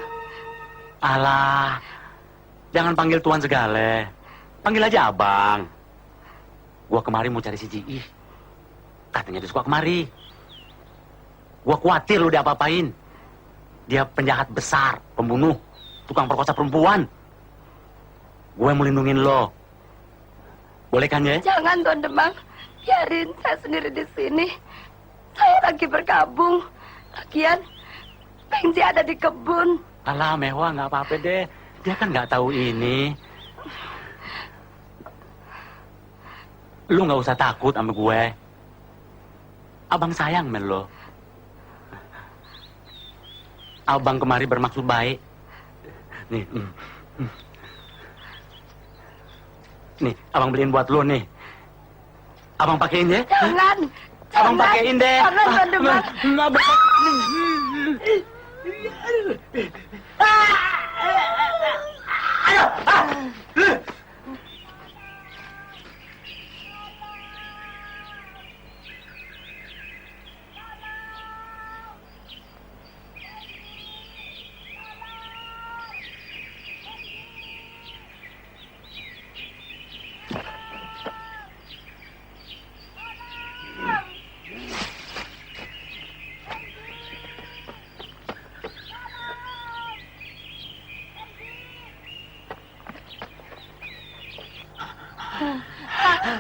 Alah. Jangan panggil tuan segala. Panggil aja abang. Gua kemari mau cari si Ji. Katanya dia suka kemari. Gua khawatir lu diapa-apain. Dia penjahat besar, pembunuh, tukang perkosa perempuan. Gue mau lindungin lo. Boleh kan ya? Jangan, Tuan Demang. Biarin saya sendiri di sini. Saya lagi berkabung. Lagian, Pengji ada di kebun. Alah, Mewah, nggak apa-apa deh. Dia kan nggak tahu ini. Lu nggak usah takut sama gue. Abang sayang men lo. Abang kemari bermaksud baik. Nih, nih, abang beliin buat lo nih. Abang pakein ya? Jangan. Abang pakein deh. Jangan, Tuan Demang.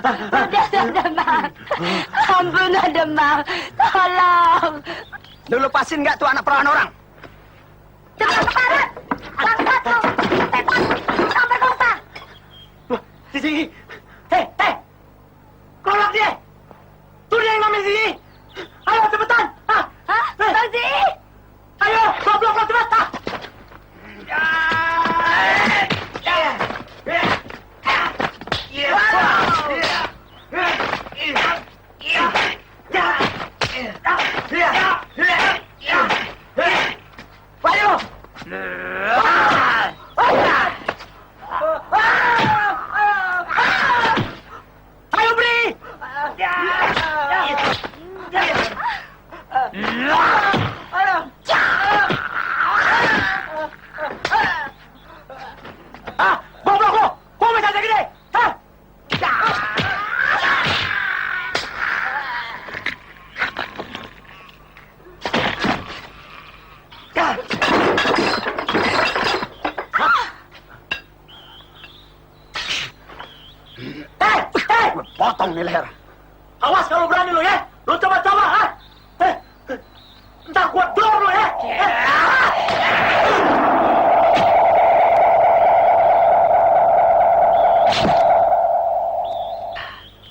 Udah Demang. Ampun Demang. Tolong. Lu lepasin nggak tuh anak perawan orang? Demang kemarin. Bangsa tuh. Sampai kota. Sisi. Hei. Kolak dia. Tuh dia yang ngambil sini. Ayo cepetan. Hah? Bang Ji. Ayo, goblok lo cepet. Ayo beri. Goblok lo. Kok bisa segini? Hah? Gue potong nih leher. Awas kalau berani lo ya. Lo coba-coba, ha? Ntar gua dor lo ya.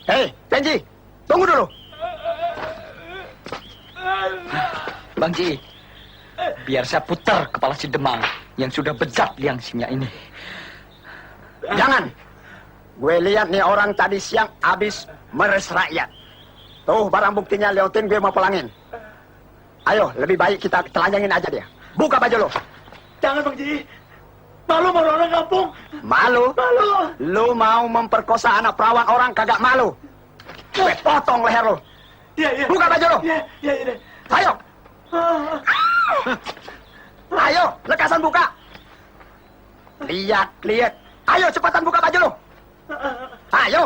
Hei, Benji, tunggu dulu. Bang Ji, biar saya putar kepala si Demang yang sudah bejat liang singa ini. Jangan. Gue lihat nih orang tadi siang habis meres rakyat. Tuh barang buktinya Leontin gue mau pulangin. Ayo, lebih baik kita telanjangin aja dia. Buka baju lo. Jangan Bang Ji. Malu sama orang kampung. Malu? Malu. Lu mau memperkosa anak perawan orang kagak malu. Gue potong leher lo. Iya. Buka baju lo. Iya. Ayo. Ayo, lekasan buka. Lihat. Ayo, cepatan buka baju lo. Ayo.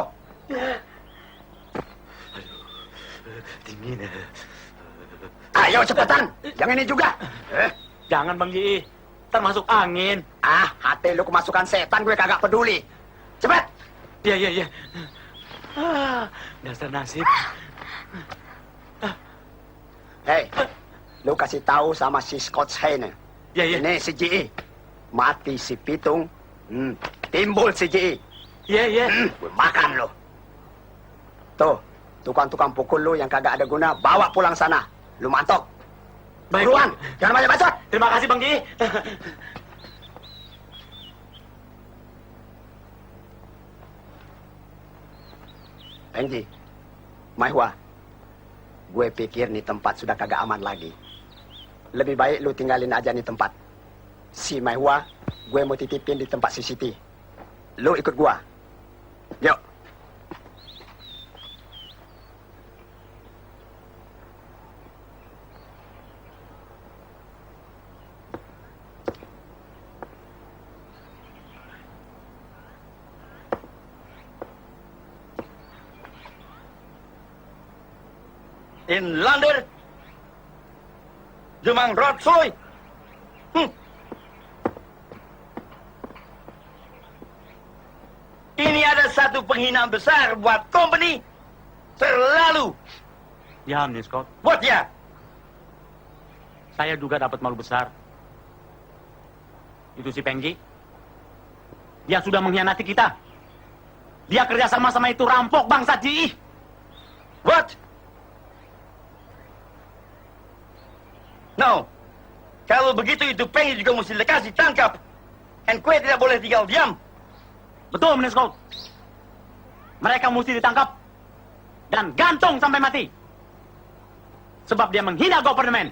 Dingin. Ayo, cepetan. Yang ini juga. Jangan Bang Ji. Ntar masuk angin. Hati lu kemasukan setan gue kagak peduli. Cepet. Iya. Dasar nasib. Hei, lu kasih tahu sama si Scott Shane. Iya. Ini si Ji. Mati si Pitung. Timbul si Ji. Iya. Gue makan lo. Tuh, tukang-tukang pukul lu yang kagak ada guna, bawa pulang sana. Lu mantok. Baik. Buruan, jangan banyak bacot. Terima kasih Bang Ji. Benji, Maihwa, gue pikir nih tempat sudah kagak aman lagi. Lebih baik lu tinggalin aja nih tempat. Si Maihwa, gue mau titipin di tempat si Siti. Lu ikut gua. Yuk. Inlander, Demang Rotsoy. Ini ada satu penghinaan besar buat company. Terlalu. Ya, Nih Scott. Buat ya. Saya juga dapat malu besar. Itu si Pengji. Dia sudah mengkhianati kita. Dia kerja sama itu rampok bangsa Ji. What? No. Kalau begitu itu Pengji juga mesti lekas ditangkap. And kue tidak boleh tinggal diam. Betul, Nih Scott. Mereka mesti ditangkap dan gantung sampai mati. Sebab dia menghina government.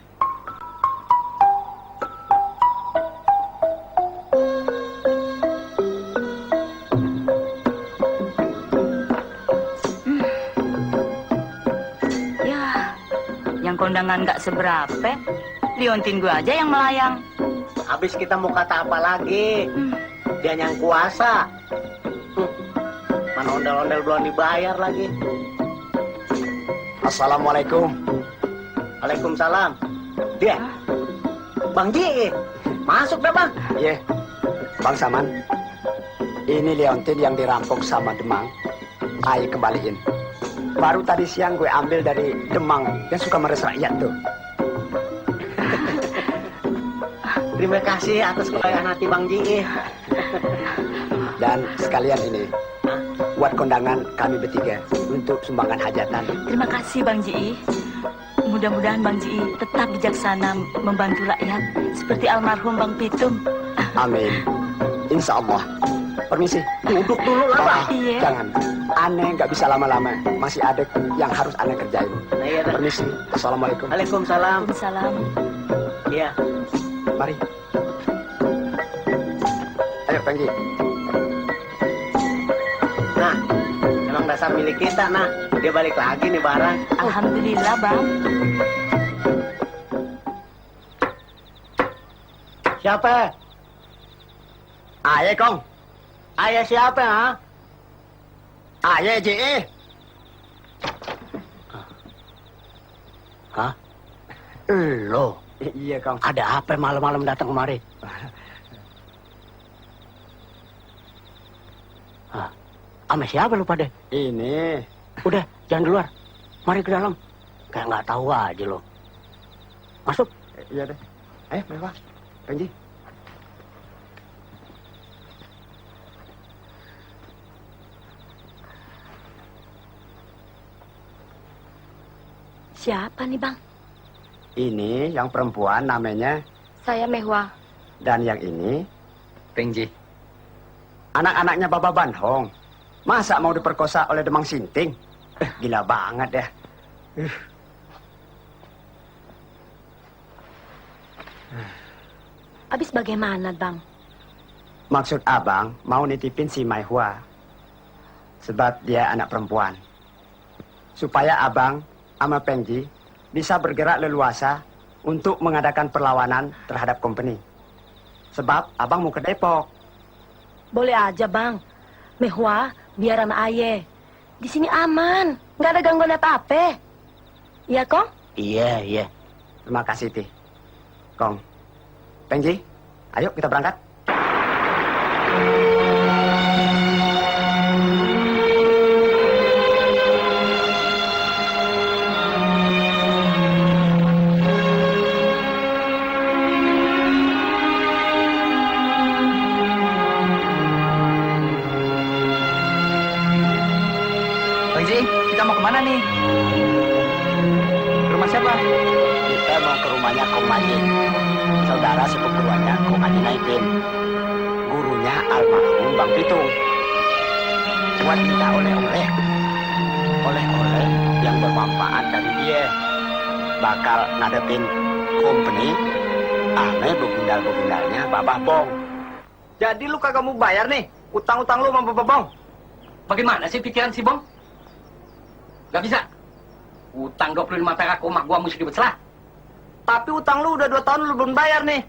Ya, yang kondangan nggak seberapa, Liontin gua aja yang melayang. Habis kita mau kata apa lagi? Dia yang kuasa. Mana ondel-ondel belum dibayar lagi. Assalamualaikum. Waalaikumsalam. Dia, Bang Ji, masuk dah Bang. Iya, Bang Saman. Ini Leontin yang dirampok sama Demang. Ayo kembaliin. Baru tadi siang gue ambil dari Demang yang suka meres rakyat tuh. Terima kasih atas kebaikan hati Bang Ji. Dan sekalian ini buat kondangan kami bertiga untuk sumbangan hajatan. Terima kasih Bang Ji. Mudah-mudahan Bang Ji tetap bijaksana membantu rakyat seperti almarhum Bang Pitung. Amin. Insya Allah. Permisi. Duduk dulu lah, Bang. Iya. Jangan. Aneh nggak bisa lama-lama. Masih ada yang harus aneh kerjain. Iya, dah. Permisi. Assalamualaikum. Waalaikumsalam. Waalaikumsalam. Iya. Mari. Ayo, Penggi. Nah, emang dasar milik kita, nah. Dia balik lagi nih barang. Alhamdulillah Bang. Siapa? Ayo, Kong. Ayah siapa, ha? Ayo, JE. Hah? Lo? Iya, Kong. Ada apa malam-malam datang kemari? Hah? Sama siapa lu pada? Ini. Udah, jangan di luar. Mari ke dalam. Kayak nggak tahu aja lo. Masuk. Iya deh. Ayo, mewah. Penggi. Siapa nih Bang? Ini yang perempuan namanya, Saya Mehwa. dan yang ini Pengji. anak-anaknya Baba Banhong. Masa mau diperkosa oleh Demang Sinting? Gila banget ya. Abis bagaimana Bang? Maksud abang mau nitipin si Maihua. Sebab dia anak perempuan. Supaya abang sama Pengji bisa bergerak leluasa untuk mengadakan perlawanan terhadap company. Sebab abang mau ke Depok. Boleh aja Bang. Mehwa biar sama Aye. Di sini aman, nggak ada gangguan apa-apa. Iya Kong? Iya, iya. Terima kasih, Ti. Kong. Pengji, ayo kita berangkat. Bang Ji, kita mau kemana nih? Ke rumah siapa? Kita mau ke rumahnya Kong Majid. Saudara sepupuannya Kong Haji Naipin. Gurunya almarhum Bang Pitung. Buat minta oleh-oleh. Oleh-oleh yang bermanfaat dari dia. Bakal ngadepin company ame begundal-begundalnya Babah Bong. Jadi lu kagak mau bayar nih utang-utang lu sama Bapak Bong? Bagaimana sih pikiran si Bong? Gak bisa. Utang 25 perak rumah gua mesti dibeselah. Tapi utang lu udah 2 tahun lu belum bayar nih.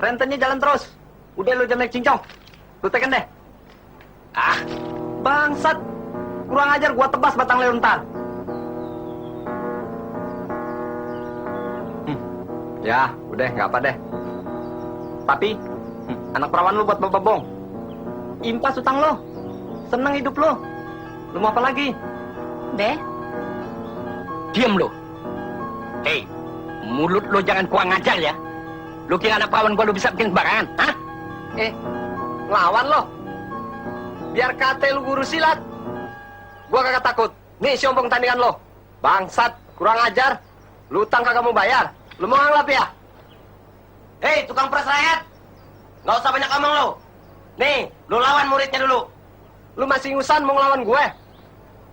Rentenya jalan terus. Udah lu jangan naik cincong. Lu tekan deh. Ah, bangsat. Kurang ajar gua tebas batang leher ntar. Ya, udah nggak apa deh. Tapi, anak perawan lu buat Bapak Bong. Impas utang lo. Seneng hidup lo. Lu mau apa lagi? Deh, Diam lo. Hei, mulut lo jangan kurang ajar ya. Lu kira anak perawan gua lu bisa bikin sembarangan, hah? Ngelawan lo. Biar kate lu guru silat. Gua kagak takut. Nih siombong tandingan lo. Bangsat, kurang ajar. Lu utang kagak mau bayar. Lu mau ngelap ya? Hei, tukang peras rakyat. Nggak usah banyak omong lo. Nih, lu lawan muridnya dulu. Lu masih ngusan mau ngelawan gue?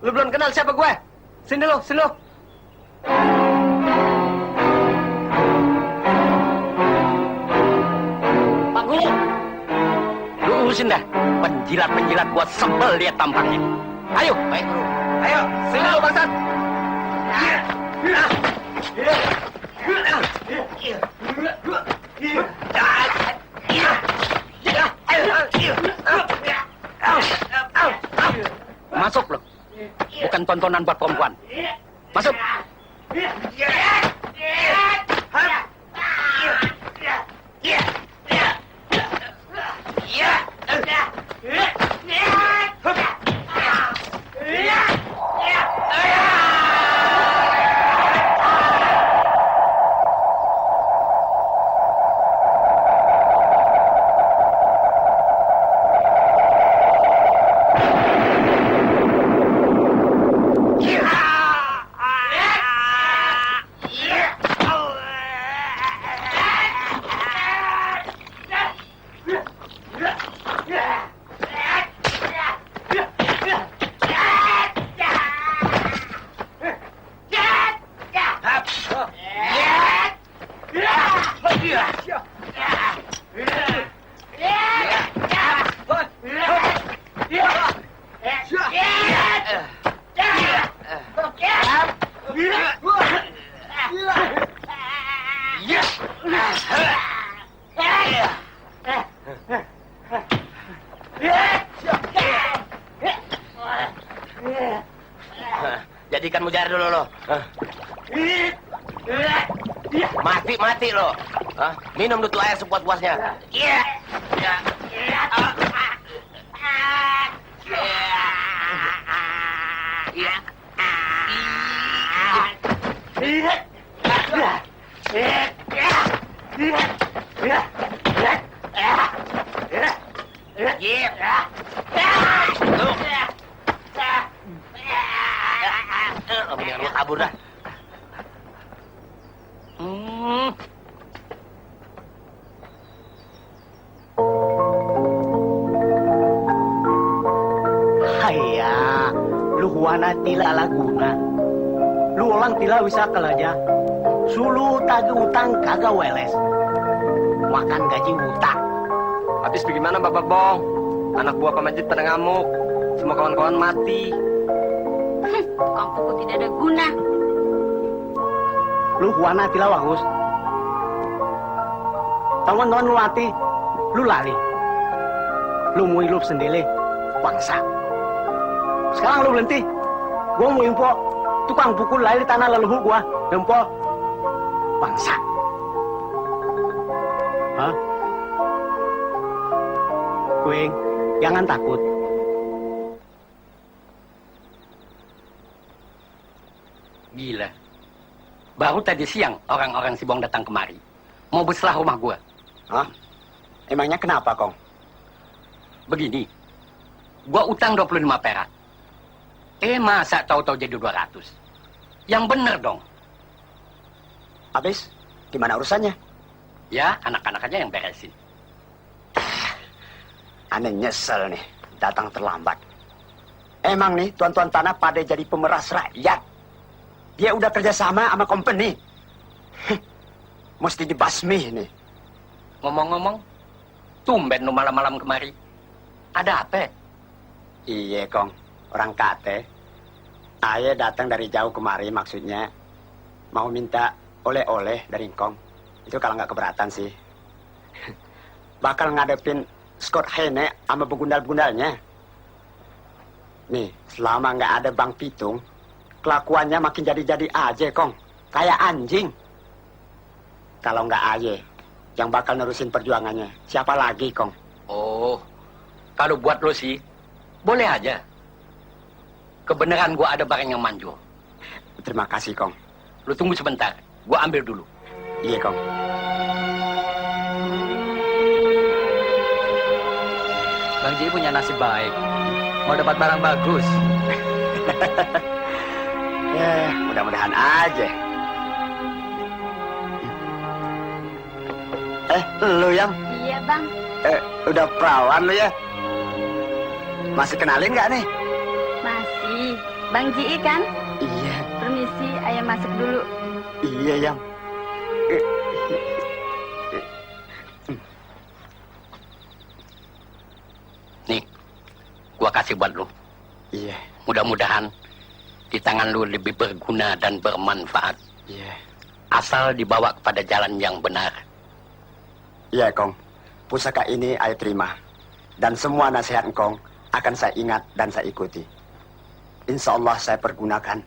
Lu belum kenal siapa gue? Sini lo, sini lo. Pak Guru. Lu urusin dah. Penjilat-penjilat gua sebel lihat tampangnya. Ayo. Baik, Guru. Ayo, sini lo, bangsat. Masuk lo. Bukan tontonan buat perempuan. Masuk. mujar dulu lo. Mati lo. Minum dulu air sepuas-puasnya. Iya. Mendingan lu kabur dah. Haya, lu huana tila laguna. Lu orang tila wisata aja. Sulu tagi utang kagak weles. Makan gaji utang. Habis bagaimana Bapak Bong? Anak buah pemajit pada ngamuk. Semua kawan-kawan mati. Kampungku tidak ada guna. Lu huana tila wagus. Teman-teman lu mati, lu lari. Lu mau hidup sendiri, bangsa. Sekarang lu berhenti. Gua mau info, tukang pukul lari di tanah leluhur gua. Dempo, bangsa. Hah? Kuing, jangan takut. Gila. Baru tadi siang orang-orang Sibong datang kemari. Mau berselah rumah gua. Hah? Emangnya kenapa, Kong? Begini. Gua utang 25 perak. Masa tahu-tahu jadi 200? Yang bener dong. Habis, gimana urusannya? Ya, anak-anak aja yang beresin. Aneh nyesel nih, datang terlambat. Emang nih, tuan-tuan tanah pada jadi pemeras rakyat. Dia udah kerjasama sama company. Mesti dibasmi nih. Ngomong-ngomong, tumben lu malam-malam kemari. Ada apa? Iya, Kong. Orang kate. Ayah datang dari jauh kemari maksudnya. Mau minta oleh-oleh dari Kong. Itu kalau nggak keberatan sih. Bakal ngadepin Scott Hene sama begundal-begundalnya. Nih, selama nggak ada Bang Pitung, kelakuannya makin jadi-jadi aja, Kong. Kayak anjing. Kalau nggak aja, yang bakal nerusin perjuangannya, siapa lagi, Kong? Oh, kalau buat lo sih, boleh aja. Kebenaran gua ada barang yang manjur. Terima kasih, Kong. Lu tunggu sebentar, gua ambil dulu. Iya, Kong. Bang Ji punya nasib baik. Mau dapat barang bagus. Ya, mudah-mudahan aja. Lu yang? Iya, Bang. Udah perawan lu ya? Masih kenalin nggak nih? Masih. Bang Ji kan? Iya, Permisi, ayah masuk dulu. iya yang. Nih, gua kasih buat lu. Iya, Mudah-mudahan di tangan lu lebih berguna dan bermanfaat. iya. Asal dibawa kepada jalan yang benar. Iya, Kong. Pusaka ini saya terima. Dan semua nasihat Kong akan saya ingat dan saya ikuti. Insya Allah saya pergunakan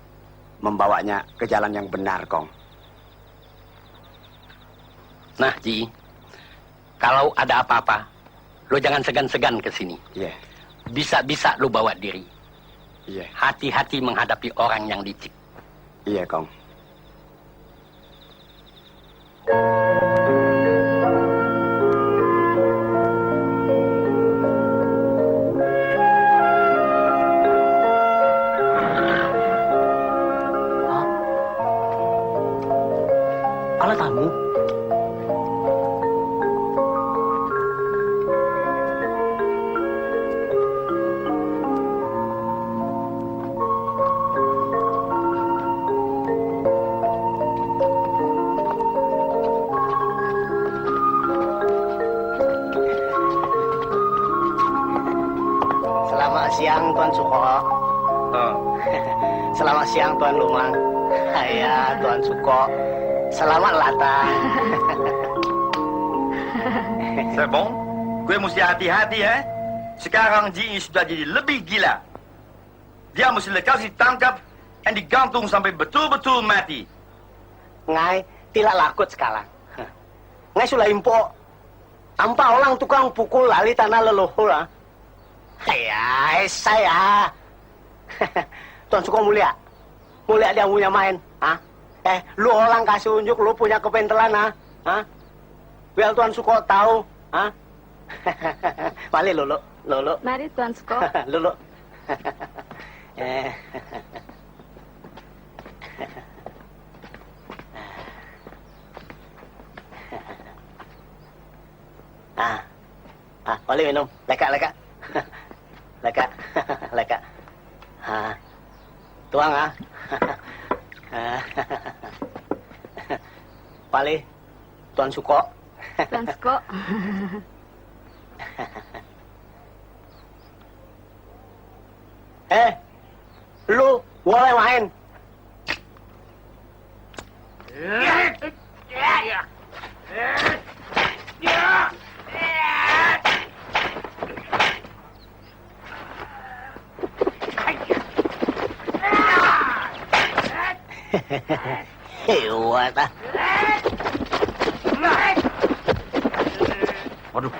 membawanya ke jalan yang benar, Kong. Nah, Ji, kalau ada apa-apa, lu jangan segan-segan ke sini. Iya, Bisa-bisa lu bawa diri. iya, Hati-hati menghadapi orang yang licik. iya, Kong. Alat tamu? Selamat siang, Tuan Suko. Selamat siang, Tuan Lumang. Hai, Tuan Suko. Selamat datang. Sebong, gue mesti hati-hati ya. Sekarang Ji sudah jadi lebih gila. Dia mesti lekas ditangkap dan digantung sampai betul-betul mati. Ngai tidak lakut sekarang. Ngai sudah impo. Ampa orang tukang pukul lali tanah leluhur. Ya, saya. Tuan Suko mulia. Mulia dia punya main. Lu orang kasih unjuk lu punya kepentelan. Biar Tuan Suko tahu. Balik lulu. Mari Tuan Suko. Lulu. Balik minum. Leka. Leka. Tuang Balik. Tuan Suko. Tuan Suko. Lu boleh main. Hebat. Waduh.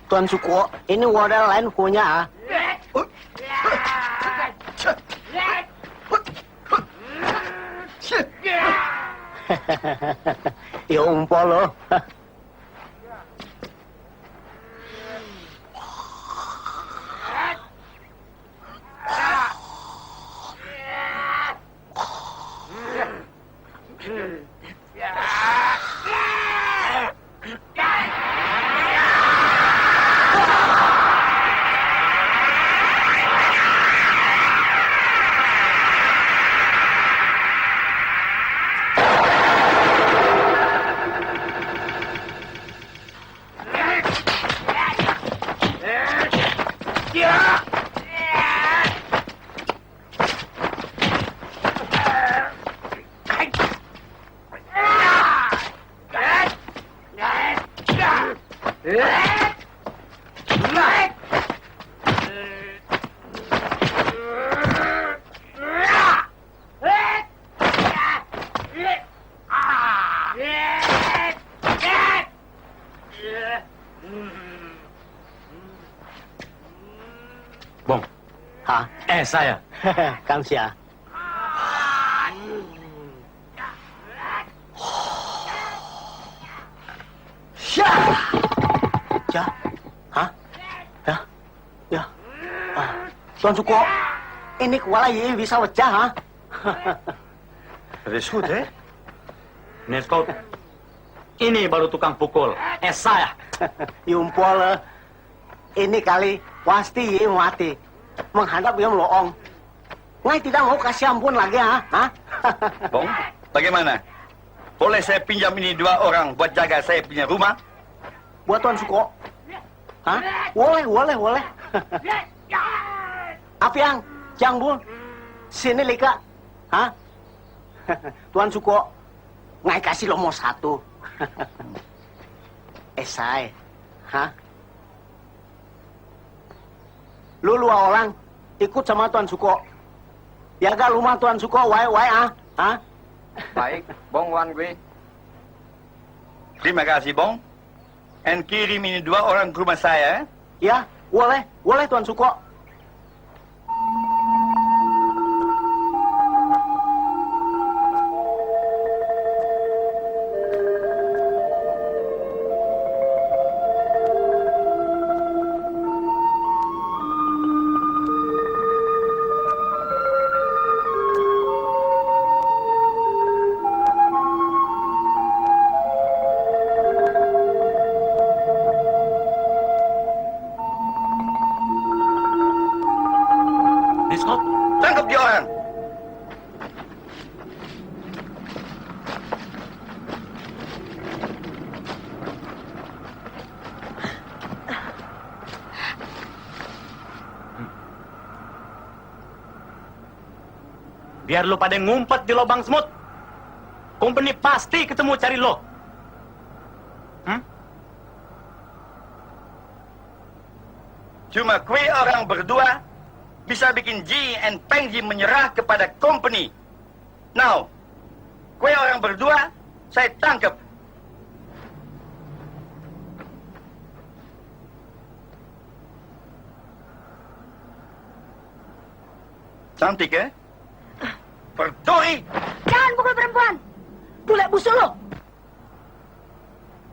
Tuan Suko, ini wadah lain punya. Ya umpol lo. Bong. Saya. Kamsia. Tuan Suko, ini kuala ye bisa wecah, Reskut, Neskot. Ini baru tukang pukul. Saya. Yumpol, ini kali pasti ye mati. Menghadap yang loong. Ngai tidak mau kasih ampun lagi, Bong, bagaimana? Boleh saya pinjam ini 2 orang buat jaga saya punya rumah? Buat Tuan Suko. Boleh. Apa yang? Jangbul. Sini Lika. Tuan Suko. Ngai kasih lo mau 1. Esai. Lu 2 orang ikut sama Tuan Suko. Jaga rumah Tuan Suko, wae. Baik, Bong Wan gue. Terima kasih, Bong. And kirim ini 2 orang ke rumah saya. Ya, boleh Tuan Suko. biar lo pada ngumpet di lubang semut. Company pasti ketemu cari lo. Cuma kue orang berdua bisa bikin Ji and Peng Ji menyerah kepada company. Now, kue orang berdua saya tangkap. Cantik, eh? Berduri! Jangan pukul perempuan. Bule busuk lo.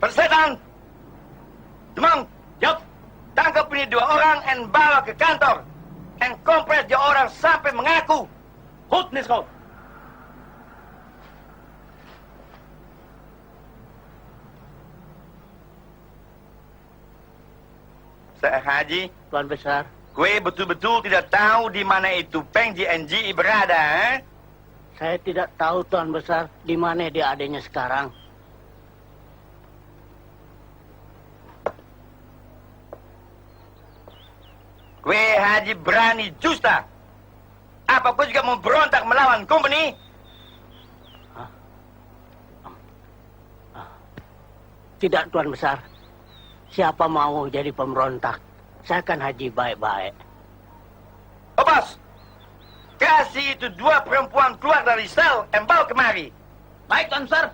Persetan! Demang, Yup. tangkap ini 2 orang and bawa ke kantor. And kompres dia orang sampai mengaku. Hut nih kau. Saya Haji, Tuan Besar. kue betul-betul tidak tahu di mana itu Peng Ji and Ji berada, eh? Saya tidak tahu Tuan Besar di mana dia adanya sekarang. Kue Haji berani justa. Apa kau juga mau berontak melawan company? Tidak Tuan Besar. Siapa mau jadi pemberontak? Saya kan Haji baik-baik. Opas, kasih itu 2 perempuan keluar dari sel dan bawa kemari. Baik, Tuan Besar.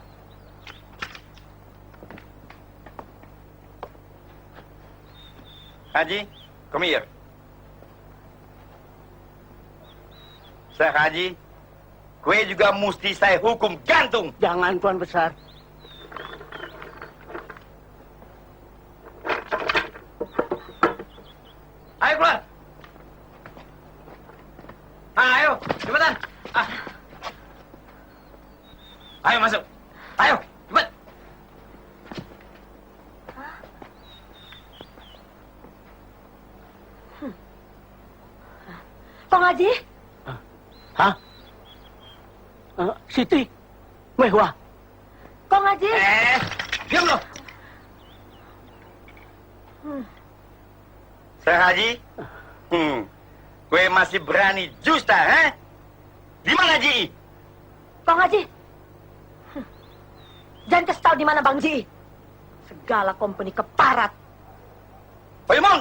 Haji, come here. Saya Haji, kue juga mesti saya hukum gantung. Jangan Tuan Besar. Ayo keluar. Ayo, cepetan. Ayo masuk. Ayo, cepet. Bang Haji, Hah? Siti, Mehwa. Bang Haji. Diam lo. Saya Haji, kue masih berani justa, eh? Di mana Ji? Bang Haji. Jangan kasih tahu di mana Bang Ji. Segala company keparat. Paimon!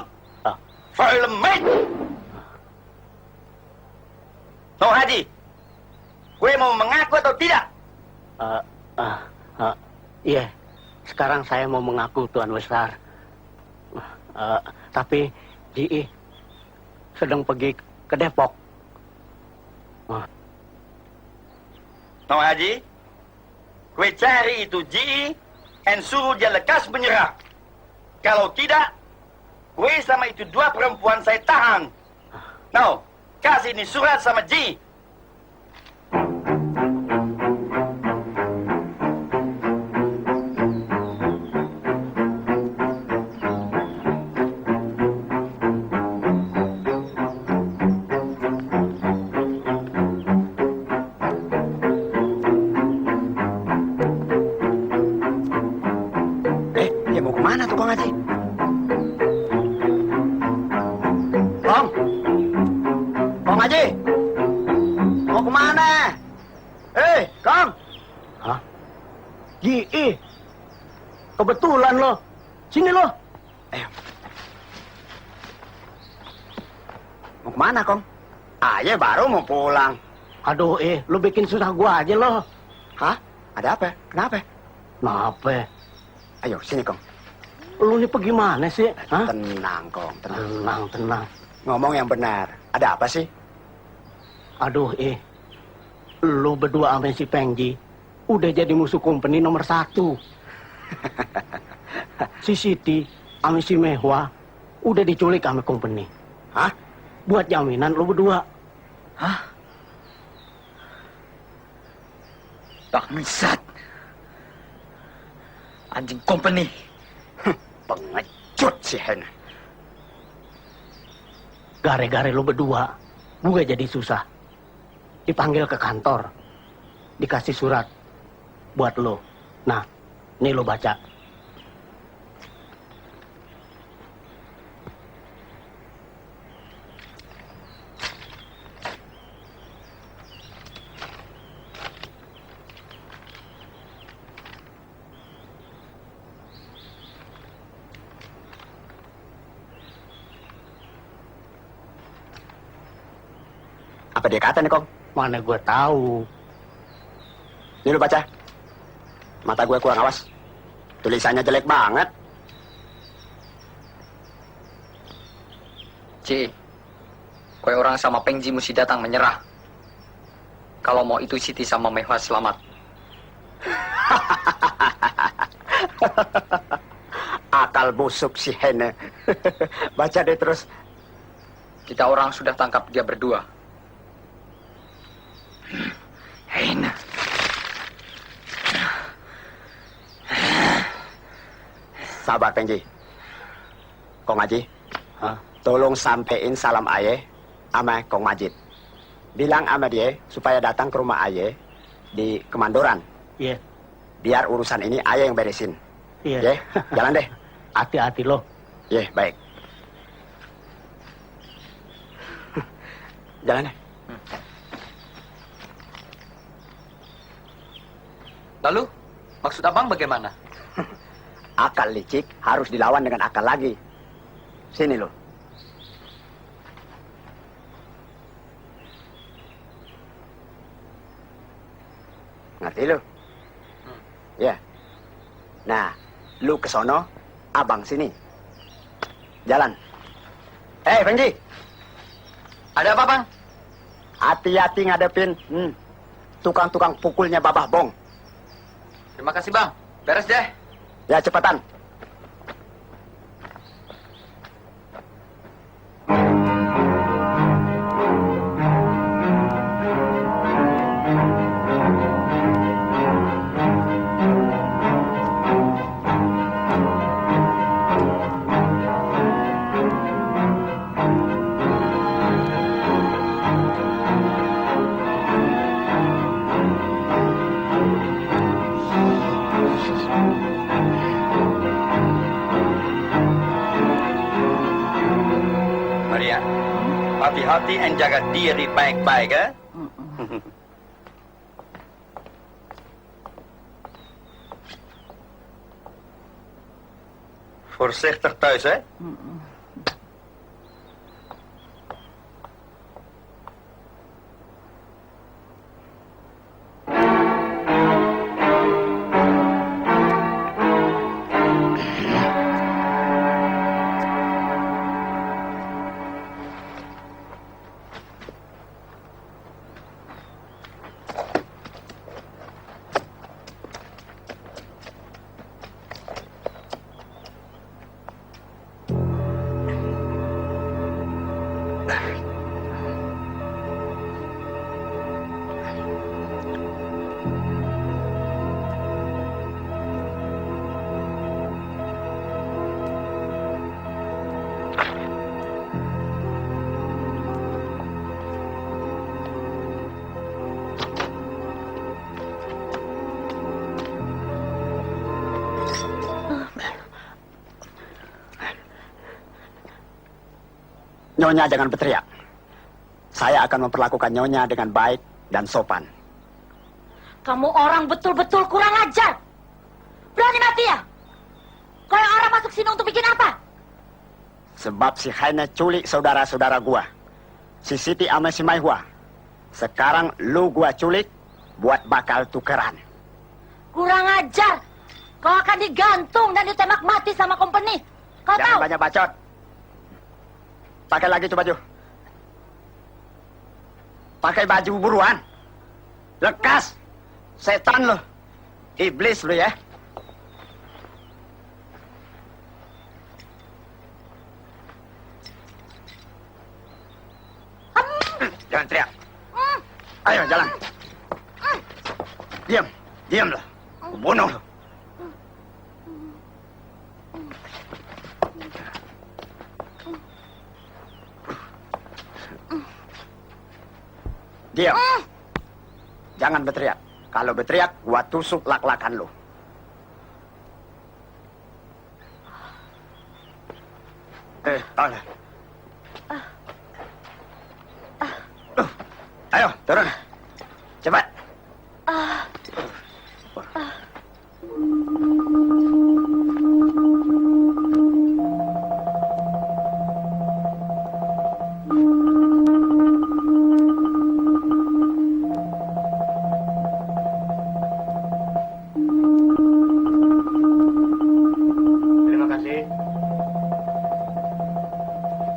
Parlemen! No Haji, kue mau mengaku atau tidak? Iya, sekarang saya mau mengaku Tuan Besar. Tapi Ji sedang pergi ke Depok. No Haji, kue cari itu Ji and suruh dia lekas menyerah. Kalau tidak, kue sama itu 2 perempuan saya tahan. Now, kasih ini surat sama Ji. Dia mau kemana tuh Kong Haji? Kong Haji, mau kemana? Kong. Hah? Ji, kebetulan lo. Sini lo. Mau kemana Kong? Aye baru mau pulang. Aduh, lo bikin susah gua aja lo. Hah? Ada apa? Kenapa? Kenapa? Ayo sini Kong. Lu ini pergi mana sih? Hah? Tenang Kong, tenang. Tenang. Ngomong yang benar. Ada apa sih? Aduh, lu berdua sama si Pengji udah jadi musuh company nomor 1. Si Siti sama si Mehwa udah diculik sama company. Hah? Buat jaminan lu berdua. Hah? Bangsat. Anjing company. Pengecut si Hen. Gara-gara lu berdua, gue jadi susah. Dipanggil ke kantor, dikasih surat buat lo. Nah, nih lo baca. Apa dia kata nih, Kong? Mana gue tahu. Ini lu baca. Mata gue kurang awas. Tulisannya jelek banget. Ci, kue orang sama Pengji mesti datang menyerah. Kalau mau itu Siti sama Mehwa selamat. Akal busuk si Hene. Baca deh terus. Kita orang sudah tangkap dia berdua. Hena. Sabar, Pengji. Kong Haji, tolong sampein salam Aye sama Kong Majid. Bilang sama dia supaya datang ke rumah Aye di Kemandoran. Iya. Biar urusan ini Aye yang beresin. Iya. Ya, jalan deh. Hati-hati lo. Ya, baik. Jalan deh. Lalu, maksud abang bagaimana? Akal licik harus dilawan dengan akal lagi. Sini lo. Ngerti lu? Ya. Nah, lu ke sono, abang sini. Jalan. Pengji. Ada apa, Bang? Hati-hati ngadepin tukang-tukang pukulnya Babah Bong. Terima kasih, Bang. Beres deh. Ya, cepetan. Maria, hati-hati dan jaga diri baik-baik, eh? Voorzichtig thuis, hè? Nyonya jangan berteriak. Saya akan memperlakukan Nyonya dengan baik dan sopan. Kamu orang betul-betul kurang ajar. Berani mati ya? Kau yang orang masuk sini untuk bikin apa? Sebab si Haine culik saudara-saudara gua. Si Siti sama si Maihua. Sekarang lu gua culik buat bakal tukeran. Kurang ajar. Kau akan digantung dan ditembak mati sama company. Kau Jangan tahu? banyak bacot. Pakai lagi tuh baju. Pakai baju buruan. Lekas. Setan lo. Iblis lo ya. Jangan teriak. Ayo jalan. Diam. Diam lo. Bunuh lo. Diam. Jangan berteriak. Kalau berteriak, gua tusuk lak-lakan lu. Alah. Ayo, turun. Cepat.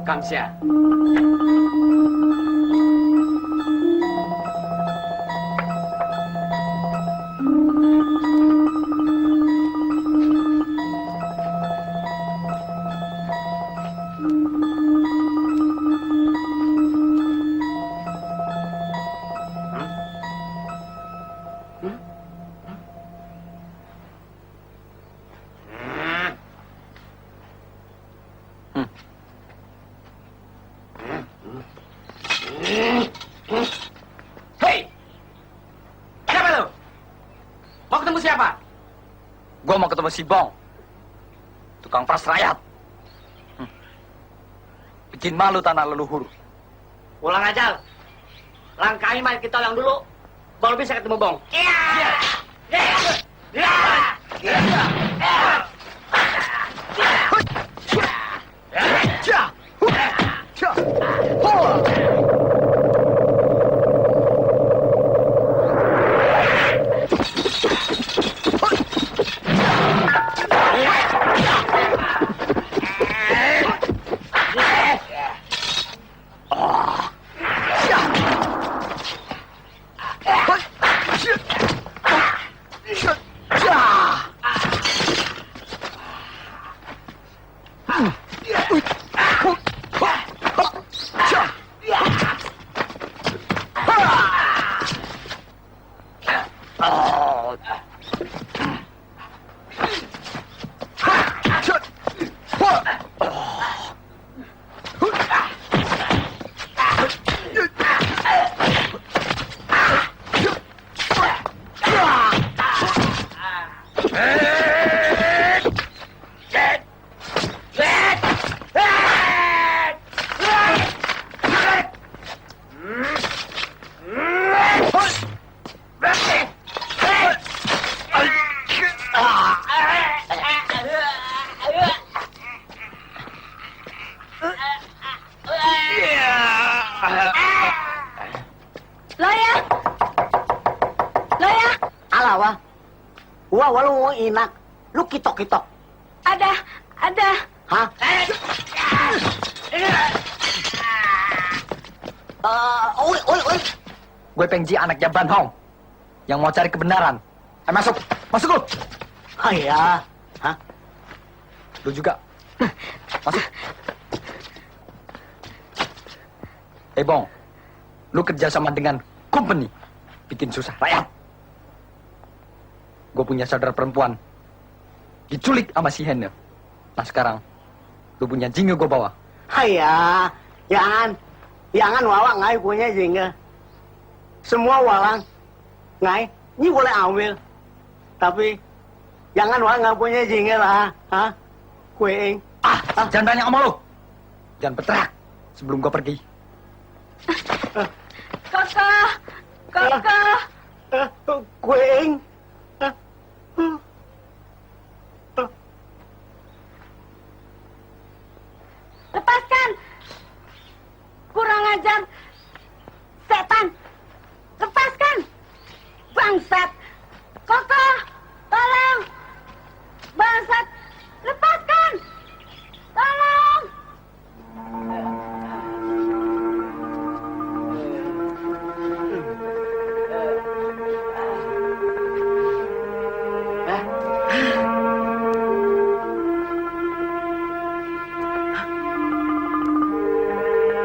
Kang Sia. Hei! Kenapa lu? Mau ketemu siapa? Gua mau ketemu si Bong. Tukang peras rakyat. Bikin malu tanah leluhur. Ulang aja. Langkahi mayat kita yang dulu. Baru bisa ketemu Bong. Loya! Loya! Alawa. Walau inak. Lu kitok-kitok. Ada. Hah? Oi. Gue Pengji anaknya Ban Hong. Yang mau cari kebenaran. Masuk lu. Ayah. Hah? Lu juga. Masuk. Bong. Lu kerja sama dengan company. Bikin susah rakyat. Gue punya saudara perempuan. Diculik sama si Henne. Nah sekarang, lu punya jingga gue bawa. Ayah. Jangan wawa ngai punya jingga. Semua walang ngai, ini boleh ambil. Tapi jangan walang nggak punya jingga lah. Hah? Kuing. Jangan banyak ngomong lu. Jangan berteriak sebelum gue pergi. Kakak! Kuing. Lepaskan! Kurang ajar! Setan! Lepaskan! Bangsat! Koko! Tolong! Bangsat! Lepaskan! Tolong!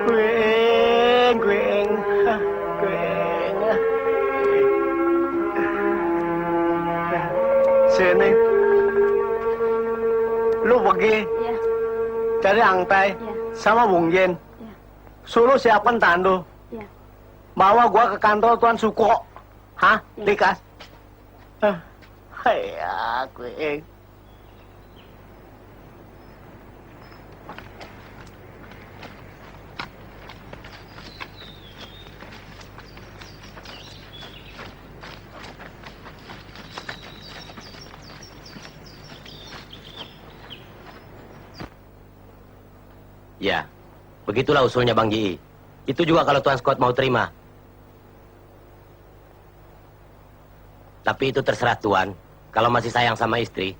Kuing. Sini. Lu pergi Ya, cari Angtai ya, sama Bung Yen. ya, Suruh siapkan tandu. ya. Bawa gua ke kantor Tuan Suko. Hah? Ya. Dikas. Hayya, Kuing. Ya, begitulah usulnya Bang Ji. Itu juga kalau Tuan Scott mau terima. Tapi itu terserah Tuan. Kalau masih sayang sama istri.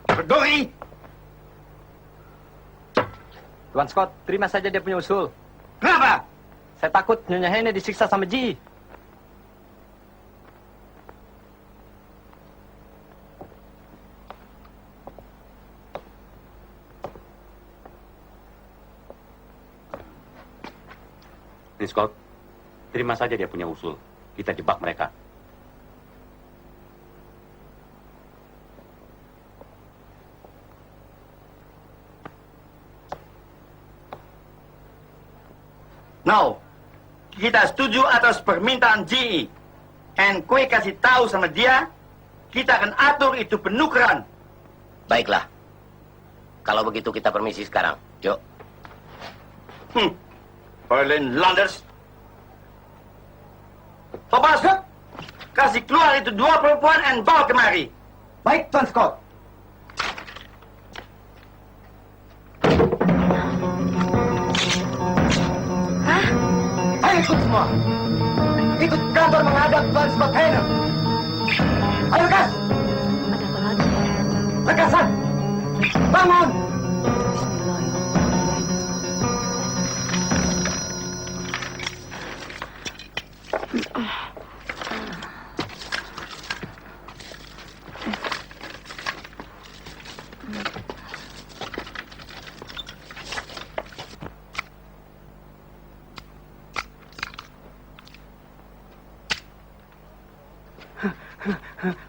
Berdoi, Tuan Scott, terima saja dia punya usul. Kenapa? Saya takut Nyonya Hene disiksa sama Ji. Nih Scott, terima saja dia punya usul. Kita jebak mereka. No, kita setuju atas permintaan GE. And kue kasih tahu sama dia, kita akan atur itu penukaran. Baiklah. Kalau begitu kita permisi sekarang. Yuk. Berlin Landers. Topas, kasih keluar itu 2 perempuan and bawa kemari. Baik, Tuan Scott. Ayo ikut semua. Ikut kantor menghadap Tuan Scott Hene. Ayo, Lekas. Ada apa lagi? Lekasan. Bangun.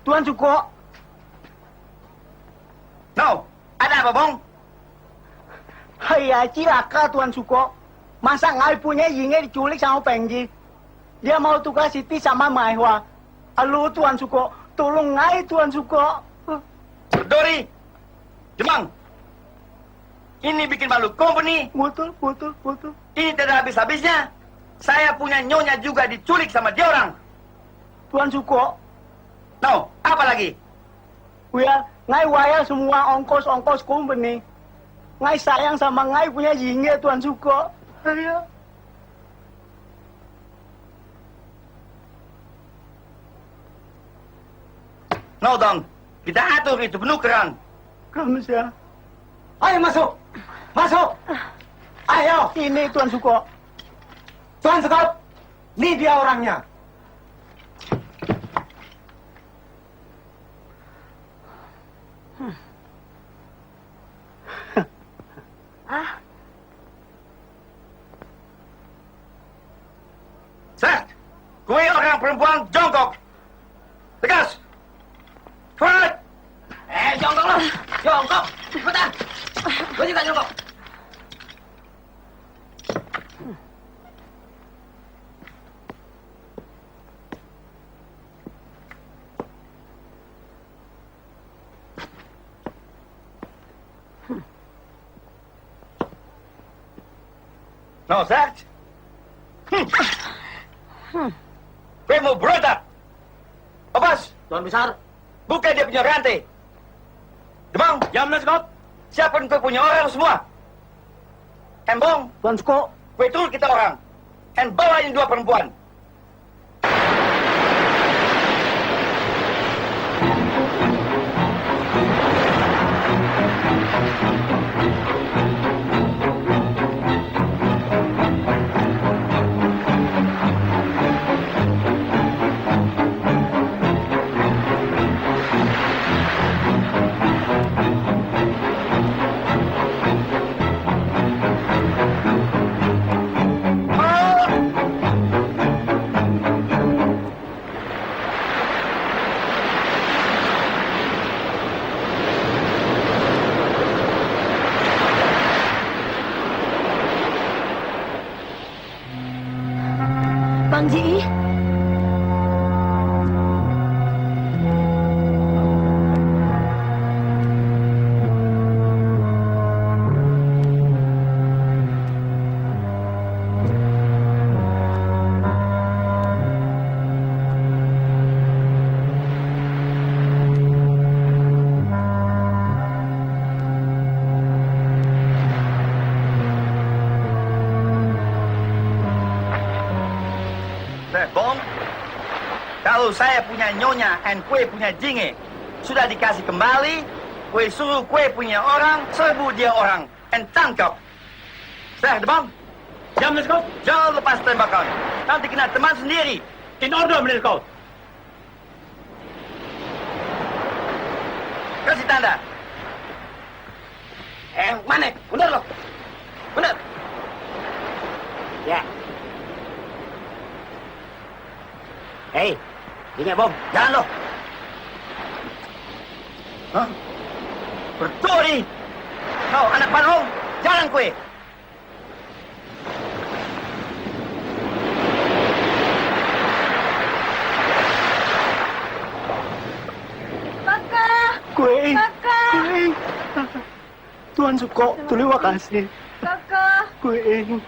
Tuan Suko, No, ada apa, Bong? Hai, cilaka Tuan Suko. Masa ngai punya Yingnya diculik sama Pengji. Dia mau tukar Siti sama Maihwa. Alu Tuan Suko, tolong ngai Tuan Suko. Dori, Jemang. Ini bikin malu company. Betul. Ini tidak habis-habisnya. Saya punya nyonya juga diculik sama dia orang. Tuan Suko, No, apa lagi? ngai waya semua ongkos-ongkos company. Ngai sayang sama ngai punya Yingnya Tuan Suko. Ayo. No, Dong. Kita atur itu penukaran. Kamu sih. Ayo masuk. Masuk. Ayo. Ini Tuan Suko. Tuan Scott. Ini dia orangnya. Set! Kue orang perempuan jongkok. Tegas. Forward. Jongkok lo. Jongkok. Cepetan. Gue juga jongkok. No, set. Kue mau berontak. Opas, Tuan Besar. buka dia punya rantai. Demang, Ya, Tuan Scott. siapkan kue punya orang semua. Embong, Tuan Suko. kue turun kita orang. And bawa ini 2 perempuan. Bang Ji. Bong, kalau saya punya nyonya and kue punya jinge sudah dikasih kembali, kue suruh kue punya orang, serbu dia orang, and tangkap. Seh, Demang. Jam Scout. Jangan lepas tembakan. Nanti kena teman sendiri. In order, Mr. Scout. Kasih tanda. Mana? Bener lo. Bener. Ya. Hei, ini bom, jalan lo. Hah? Berduri. Kau anak panhong, jalan kue. Kakak, Kuing, kakak, Kuing. Tuan Suko, terima kasih. kakak. Kuing.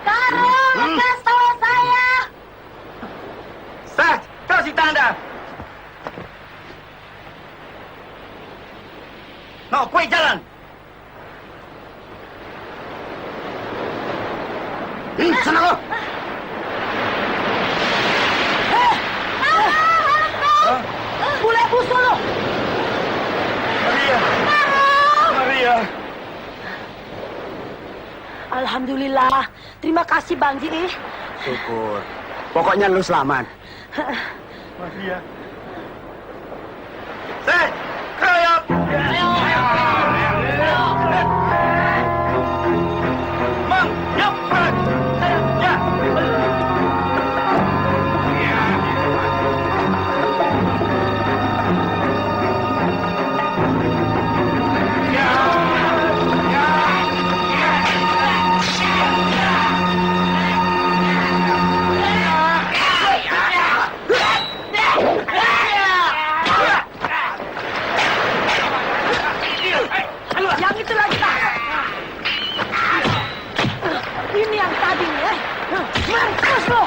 Taruh, lekas tawa saya. Seh, kasih tanda. No, kue jalan. Sana lo. Bule busuk lo. Maria. Maria. Alhamdulillah. Terima kasih Bang Ji. Syukur. Pokoknya lu selamat. Maria. Seh, keroyok. Mang, yuk. Ya. Yang itu lagi Pak. Ini yang tadi ya. Mampus lo.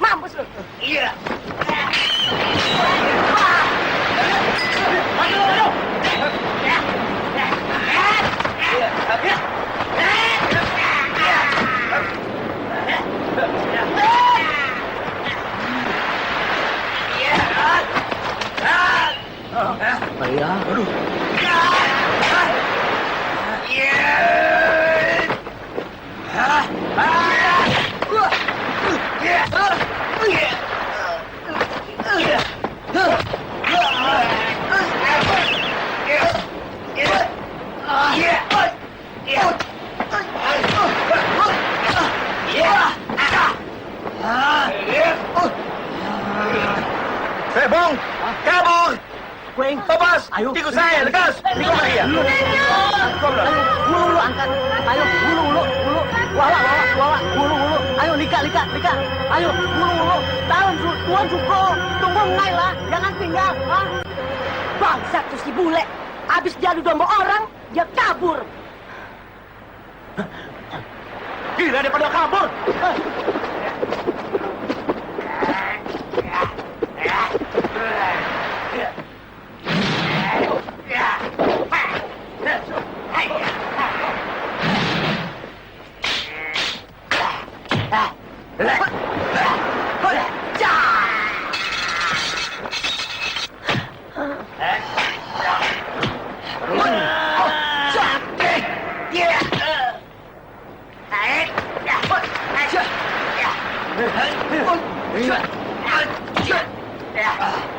Mampus lo. Seh, Bong, kabur. Kuing. Tobas, Ayo. ikut saya, lekas. Ikut Maria. Ulu angkat. Ayo, ulu. Wawa. Ulu. Ayo lika. Ayo, ulu. Tuan Suko. Tunggu ngai lah, jangan tinggal. Ah. Bangsat tuh si bule. Abis diadu domba orang, dia kabur. Gila daripada kabur. Yeah.